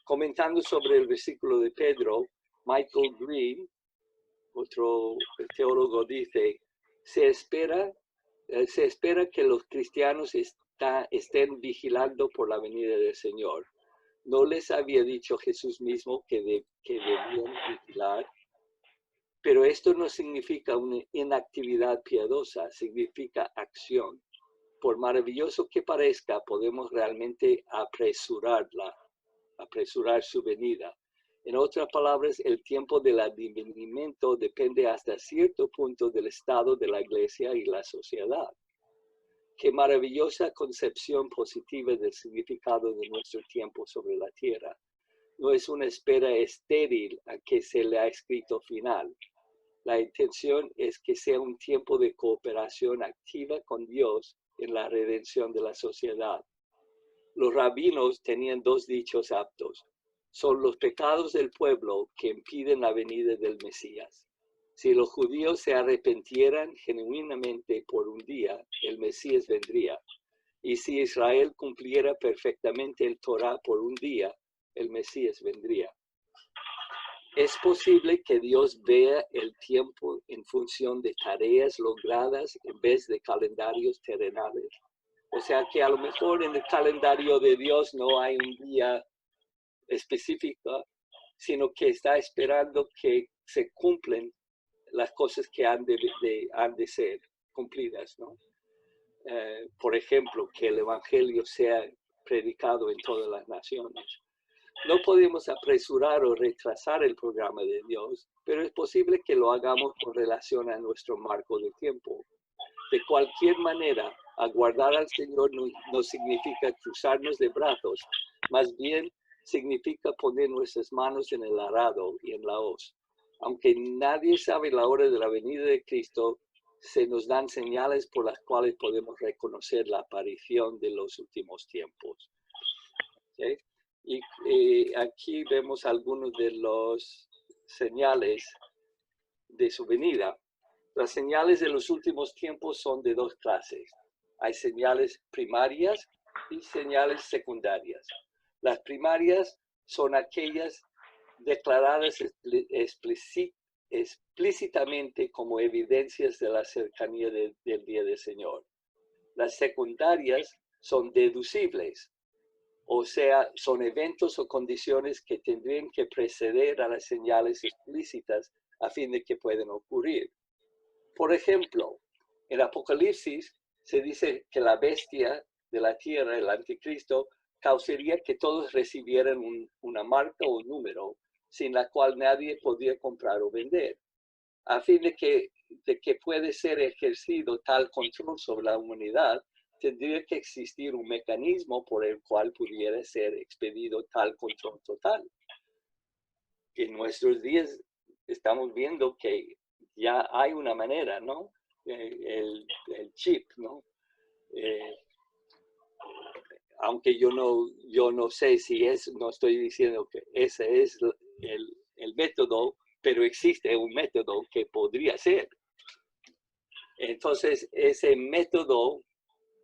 Comentando sobre el versículo de Pedro, Michael Green, otro teólogo, dice, se espera que los cristianos estén vigilando por la venida del Señor. ¿No les había dicho Jesús mismo que debían vigilar? Pero esto no significa una inactividad piadosa, significa acción. Por maravilloso que parezca, podemos realmente apresurar su venida. En otras palabras, el tiempo del advenimiento depende hasta cierto punto del estado de la iglesia y la sociedad. Qué maravillosa concepción positiva del significado de nuestro tiempo sobre la tierra. No es una espera estéril a que se le ha escrito final. La intención es que sea un tiempo de cooperación activa con Dios en la redención de la sociedad. Los rabinos tenían dos dichos aptos. Son los pecados del pueblo que impiden la venida del Mesías. Si los judíos se arrepintieran genuinamente por un día, el Mesías vendría. Y si Israel cumpliera perfectamente el Torá por un día, el Mesías vendría. Es posible que Dios vea el tiempo en función de tareas logradas en vez de calendarios terrenales. O sea que a lo mejor en el calendario de Dios no hay un día específico, sino que está esperando que se cumplen las cosas que han de ser cumplidas, ¿no? Por ejemplo, que el Evangelio sea predicado en todas las naciones. No podemos apresurar o retrasar el programa de Dios, pero es posible que lo hagamos con relación a nuestro marco de tiempo. De cualquier manera, aguardar al Señor no significa cruzarnos de brazos, más bien significa poner nuestras manos en el arado y en la hoz. Aunque nadie sabe la hora de la venida de Cristo, se nos dan señales por las cuales podemos reconocer la aparición de los últimos tiempos. ¿Okay? Y aquí vemos algunos de los señales de su venida. Las señales de los últimos tiempos son de dos clases. Hay señales primarias y señales secundarias. Las primarias son aquellas declaradas explícitamente como evidencias de la cercanía del día del Señor. Las secundarias son deducibles, o sea, son eventos o condiciones que tendrían que preceder a las señales explícitas a fin de que puedan ocurrir. Por ejemplo, en Apocalipsis se dice que la bestia de la tierra, el anticristo, causaría que todos recibieran una marca o un número, sin la cual nadie podía comprar o vender. A fin de que puede ser ejercido tal control sobre la humanidad, tendría que existir un mecanismo por el cual pudiera ser expedido tal control total. En nuestros días estamos viendo que ya hay una manera, ¿no? El chip, ¿no? Aunque yo no sé si no estoy diciendo que ese es el método, pero existe un método que podría ser. Entonces, ese método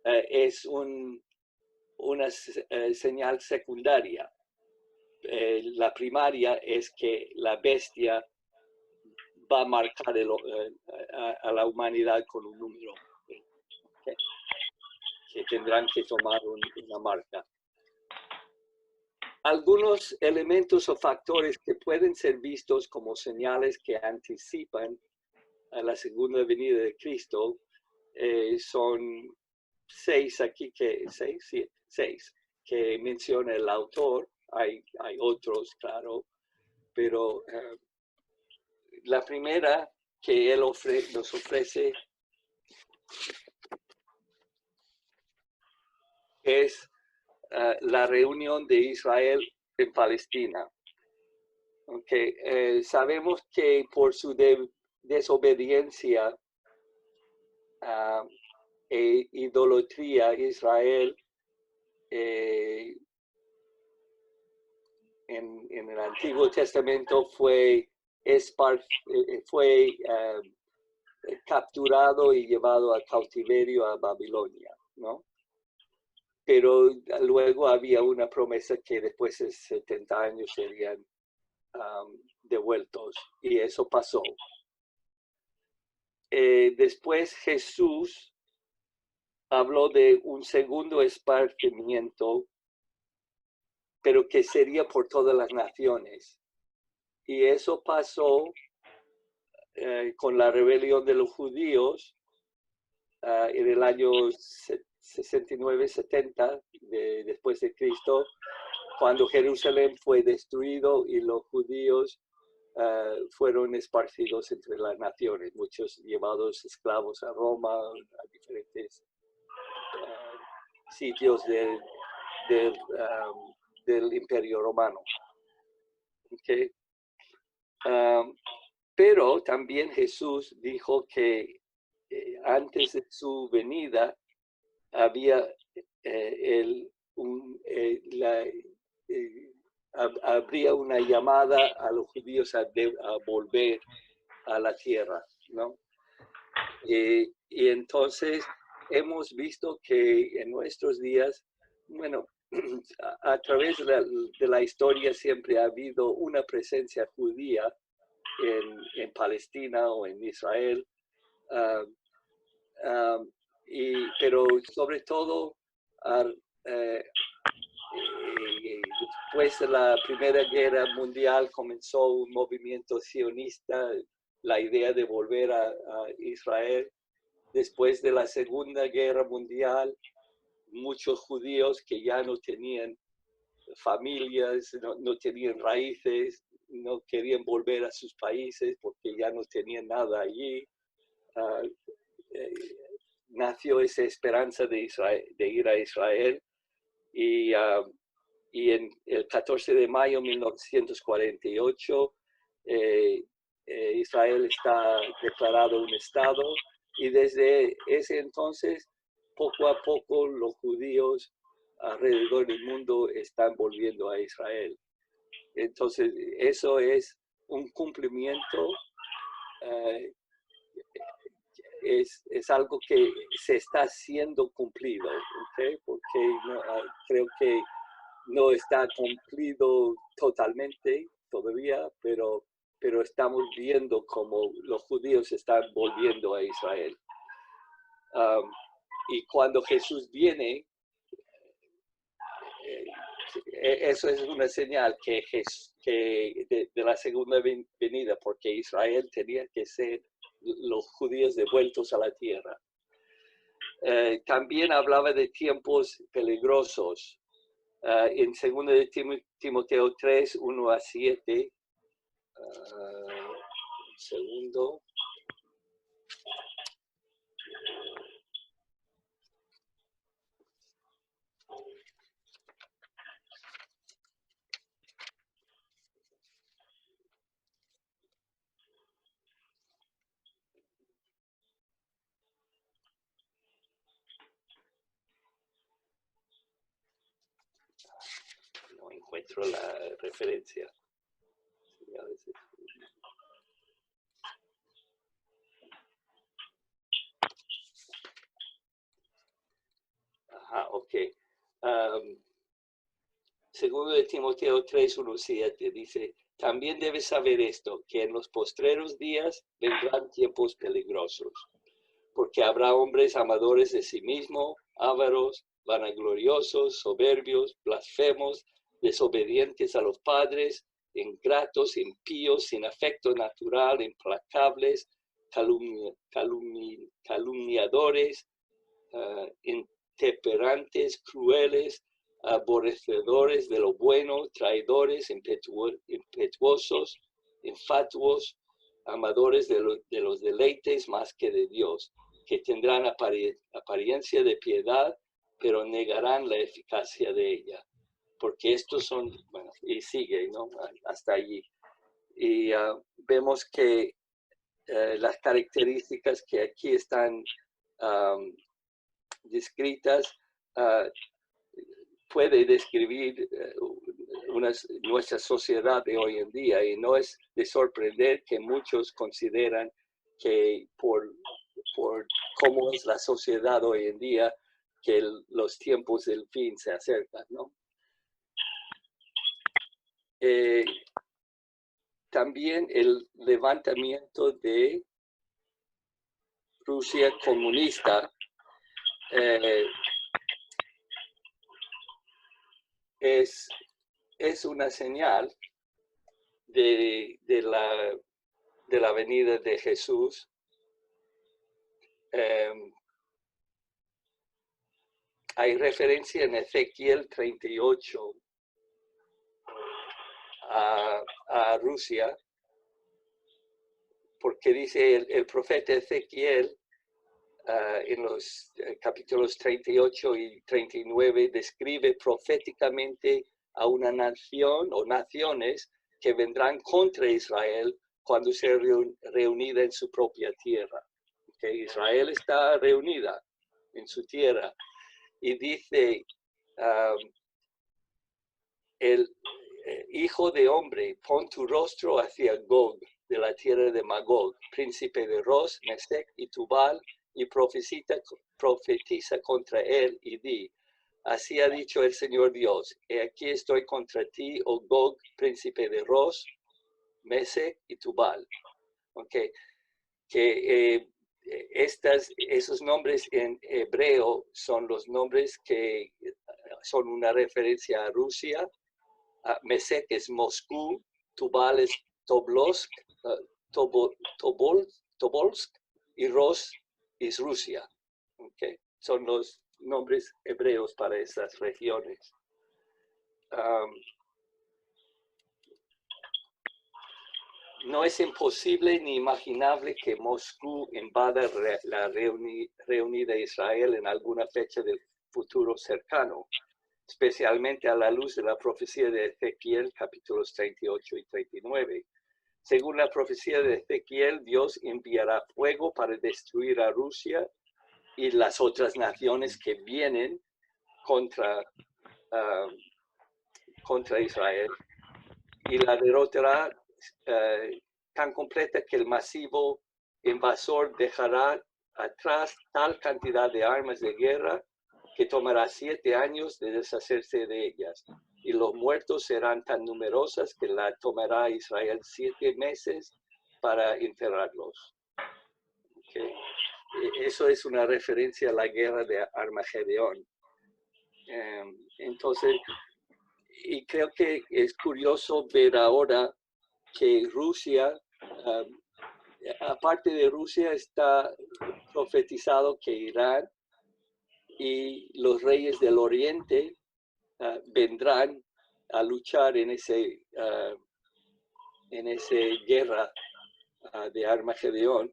es una señal secundaria. La primaria es que la bestia va a marcar a la humanidad con un número, ¿okay? Que tendrán que tomar una marca. Algunos elementos o factores que pueden ser vistos como señales que anticipan a la segunda venida de Cristo son seis que menciona el autor. Hay otros, claro, pero la primera que él nos ofrece es la reunión de Israel en Palestina. Okay. Sabemos que por su desobediencia e idolatría, Israel en el Antiguo Testamento fue capturado y llevado a cautiverio a Babilonia, ¿no? Pero luego había una promesa que después de 70 años serían devueltos, y eso pasó. Después Jesús habló de un segundo esparcimiento, pero que sería por todas las naciones. Y eso pasó con la rebelión de los judíos en el año 69-70 después de Cristo, cuando Jerusalén fue destruido y los judíos fueron esparcidos entre las naciones, muchos llevados esclavos a Roma, a diferentes sitios del Imperio Romano. Okay. Pero también Jesús dijo que antes de su venida había habría una llamada a los judíos a volver a la tierra, ¿no? Y entonces hemos visto que en nuestros días, bueno, a través de la historia siempre ha habido una presencia judía en Palestina o en Israel, pero sobre todo después de la Primera Guerra Mundial comenzó un movimiento sionista, la idea de volver a Israel. Después de la Segunda Guerra Mundial, muchos judíos que ya no tenían familias, no tenían raíces, no querían volver a sus países porque ya no tenían nada allí. Nació esa esperanza de ir a Israel, y en el 14 de mayo de 1948 Israel está declarado un estado, y desde ese entonces poco a poco los judíos alrededor del mundo están volviendo a Israel. Entonces eso es un cumplimiento, es algo que se está siendo cumplido, ¿okay? Porque creo que no está cumplido totalmente todavía, pero estamos viendo cómo los judíos están volviendo a Israel. Y cuando Jesús viene, eso es una señal de la segunda venida, porque Israel tenía que ser los judíos devueltos a la tierra. También hablaba de tiempos peligrosos. En 2 de Timoteo 3, 1 a 7. Un segundo. No encuentro la referencia. A veces. Ajá, ok. Segundo de Timoteo 3, 1, 7 dice, también debes saber esto, que en los postreros días vendrán tiempos peligrosos, porque habrá hombres amadores de sí mismos, ávaros, vanagloriosos, soberbios, blasfemos, desobedientes a los padres, ingratos, impíos, sin afecto natural, implacables, calumniadores, intemperantes, crueles, aborrecedores de lo bueno, traidores, impetuosos, infatuos, amadores de los deleites más que de Dios, que tendrán apariencia de piedad, pero negarán la eficacia de ella. Porque estos son, bueno, y sigue, ¿no? Hasta allí. Y vemos que las características que aquí están descritas puede describir nuestra sociedad de hoy en día, y no es de sorprender que muchos consideran que por cómo es la sociedad hoy en día, que los tiempos del fin se acercan, ¿no? También el levantamiento de Rusia comunista es una señal de la venida de Jesús. Hay referencia en Ezequiel 38 a Rusia, porque dice el profeta Ezequiel en los capítulos 38 y 39 describe proféticamente a una nación o naciones que vendrán contra Israel cuando sea reunida en su propia tierra. Okay, Israel está reunida en su tierra y dice el hijo de hombre, pon tu rostro hacia Gog, de la tierra de Magog, príncipe de Ros, Mesec y Tubal, y profetiza contra él y di, así ha dicho el Señor Dios, he aquí estoy contra ti, oh Gog, príncipe de Ros, Mesec y Tubal. Okay. Que esos nombres en hebreo son los nombres que son una referencia a Rusia. Mesec es Moscú, Tubal es Tobolsk, Tobolsk y Ros es Rusia. Okay. Son los nombres hebreos para esas regiones. No es imposible ni imaginable que Moscú invada la reunida Israel en alguna fecha del futuro cercano, especialmente a la luz de la profecía de Ezequiel, capítulos 38 y 39. Según la profecía de Ezequiel, Dios enviará fuego para destruir a Rusia y las otras naciones que vienen contra Israel, y la derrotará tan completa que el masivo invasor dejará atrás tal cantidad de armas de guerra que tomará 7 años de deshacerse de ellas, y los muertos serán tan numerosas que la tomará Israel 7 meses para enterrarlos. Okay. Eso es una referencia a la guerra de Armagedón. Entonces, y creo que es curioso ver ahora que Rusia aparte de Rusia, está profetizado que Irán y los reyes del Oriente vendrán a luchar en ese guerra de Armagedón.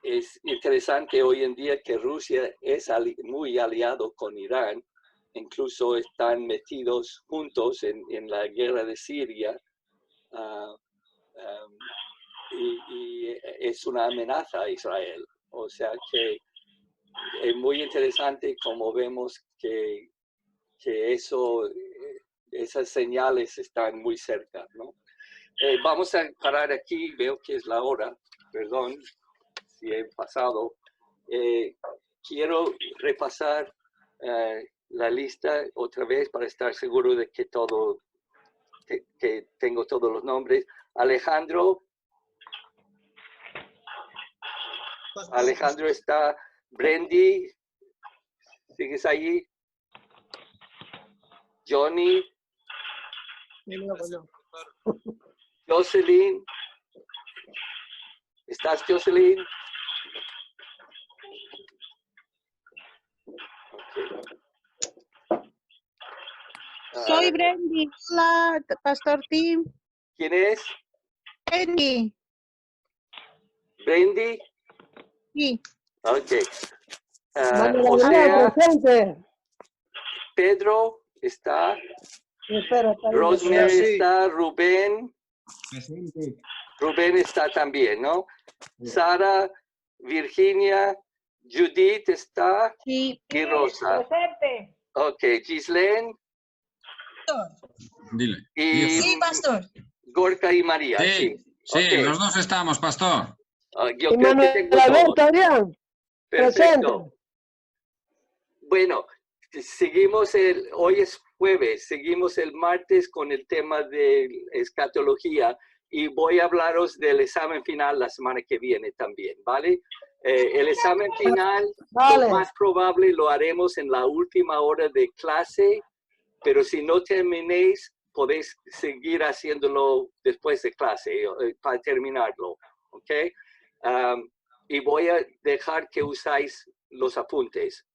Es interesante hoy en día que Rusia es muy aliado con Irán, incluso están metidos juntos en la guerra de Siria, y es una amenaza a Israel. O sea que es muy interesante como vemos que esas señales están muy cerca, ¿no? Vamos a parar aquí, veo que es la hora, perdón si he pasado. Quiero repasar la lista otra vez para estar seguro de que que tengo todos los nombres. Alejandro está. Brendy, ¿sigues allí? Johnny. Jocelyn. ¿Estás, Jocelyn? Okay. Soy Brendy. Hola, Pastor Tim. ¿Quién es? Brendy. ¿Brendy? Sí. Ok. María presente. Pedro está. Espera, Rosemary sí. está. Rubén. Presente. Rubén está también, ¿no? Sara, Virginia, Judith está. Sí. Y Rosa. Presente. Ok, Gislaine. Dile. Y Sí, Pastor. Gorka y María. Sí, sí, Okay. los dos estamos, pastor. Yo Y creo que Manuel tengo todos. Alberto, Adrián. Perfecto. Bueno, seguimos hoy es jueves, seguimos el martes con el tema de escatología y voy a hablaros del examen final la semana que viene también, ¿vale? El examen final, Vale. lo más probable lo haremos en la última hora de clase, pero si no terminéis, podéis seguir haciéndolo después de clase para terminarlo, ¿ok? Y voy a dejar que usáis los apuntes.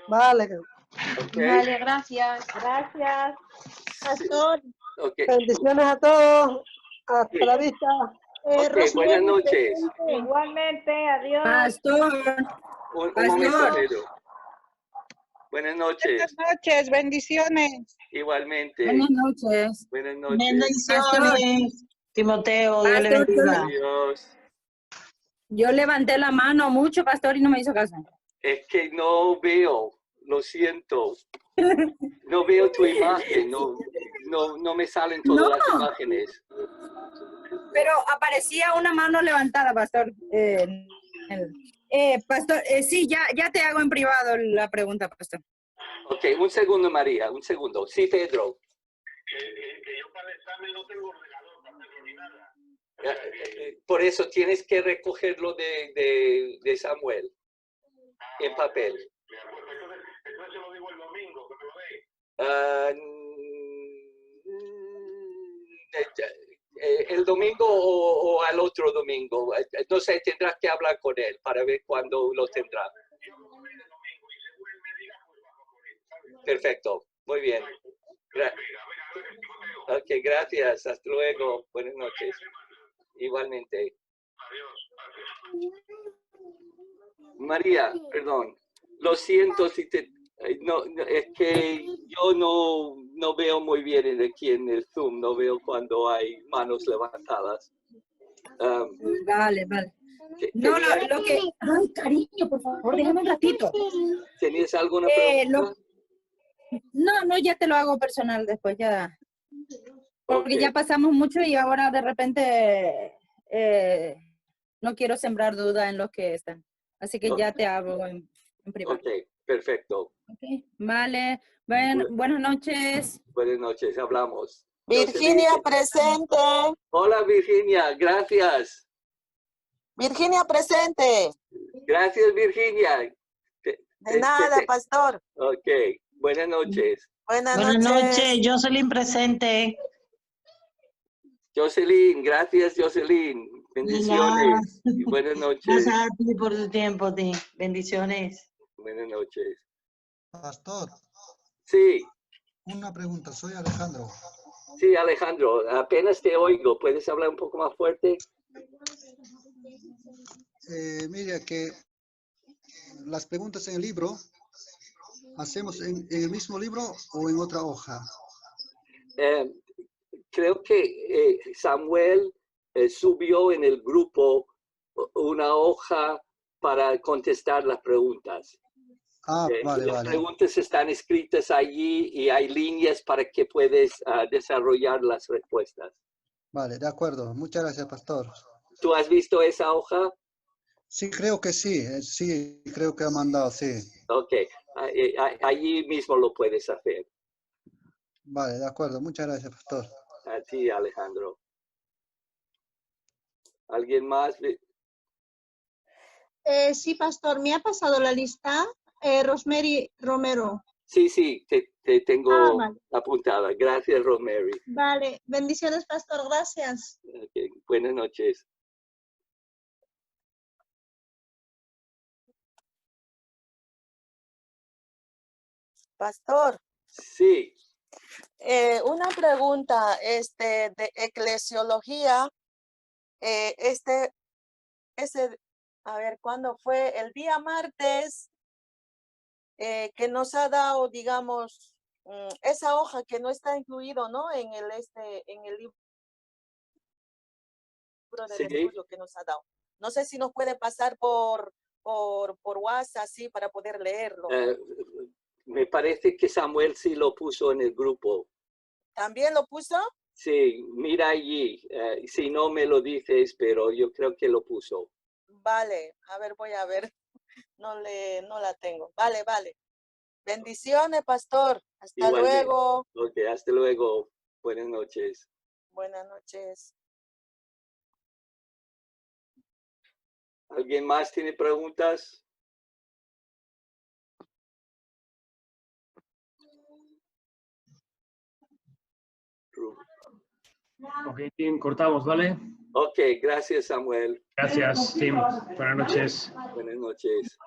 Vale. Okay. Vale, gracias. Gracias. Pastor. Okay. Bendiciones a todos. Hasta Sí. la vista. Ok, buenas noches. Igualmente, adiós. Pastor, Un Pastor. momento, Pedro. Buenas noches. Buenas noches, bendiciones. Igualmente. buenas noches. Buenas noches. Bendiciones, Timoteo, Dios le Pastor, bendiga. Adiós. yo levanté la mano mucho, pastor, y no me hizo caso. Es que no veo, lo siento. No veo tu imagen, no me salen todas No. las imágenes. Pero aparecía una mano levantada, pastor. Pastor, sí, ya te hago en privado la pregunta, pastor. Ok, un segundo, María, un segundo. Sí, Pedro. Que yo para el examen no tengo ordenador, papel ni nada. Por eso tienes que recogerlo de Samuel en papel. Entonces se lo digo el domingo, que me lo dé. El domingo o al otro domingo. No sé, tendrás que hablar con él para ver cuándo lo tendrá. Yo lo doy el domingo y según él me diga, pues bajo por él, ¿sabes? Perfecto, muy bien. Venga, gracias, Timoteo. Ok, gracias. Hasta luego. Buenas noches. Igualmente. Adiós, gracias. María, perdón. Lo siento si es que yo no veo muy bien aquí en el Zoom. No veo cuando hay manos levantadas. Vale. No, lo que... Ay, cariño, por favor, déjame un ratito. ¿Tenías alguna pregunta? No, ya te lo hago personal después, ya. Porque Ok. ya pasamos mucho y ahora de repente no quiero sembrar duda en los que están. Así que ya te hago en privado. Ok, perfecto. Okay. Vale. Buenas noches. Buenas noches, hablamos. Virginia presente. Hola, Virginia, gracias. Virginia presente. Gracias, Virginia. De nada, pastor. Ok, buenas noches. Buenas Buenas noches. noches, Jocelyn presente. Jocelyn, gracias, Jocelyn. Bendiciones. Y buenas noches. Gracias a ti por tu tiempo, Ti. Bendiciones. Buenas noches. Pastor, Sí, una pregunta. Soy Alejandro. sí, Alejandro, apenas te oigo. ¿Puedes hablar un poco más fuerte? Mira que las preguntas en el libro, ¿hacemos en el mismo libro o en otra hoja? Creo que Samuel subió en el grupo una hoja para contestar las preguntas. Ah, vale, Las vale. preguntas están escritas allí y hay líneas para que puedas desarrollar las respuestas. Vale, de acuerdo. Muchas gracias, pastor. ¿Tú has visto esa hoja? Sí, creo que sí. Sí, creo que ha mandado, sí. Ok, allí mismo lo puedes hacer. Vale, de acuerdo. Muchas gracias, pastor. A ti, Alejandro. ¿Alguien más? Sí, pastor, me ha pasado la lista. Rosemary Romero. Sí, sí, te tengo vale. apuntada. Gracias, Rosemary. Vale, bendiciones, pastor, gracias. Okay. Buenas noches. Pastor, Sí, una pregunta de eclesiología. Ese, a ver, ¿cuándo fue? El día martes que nos ha dado, digamos, esa hoja que no está incluido, ¿no? En el libro del sí. estudio que nos ha dado. No sé si nos puede pasar por WhatsApp, así, para poder leerlo. Me parece que Samuel sí lo puso en el grupo. ¿También lo puso? Sí, mira allí. Si no me lo dices, pero yo creo que lo puso. Vale, a ver, voy a ver. No la tengo. Vale, vale. Bendiciones, pastor. Hasta Igualmente. luego. Ok, hasta luego. Buenas noches. Buenas noches. ¿Alguien más tiene preguntas? Ok, Tim, cortamos, ¿vale? Ok, gracias, Samuel. Gracias, Tim. Buenas noches. Buenas noches.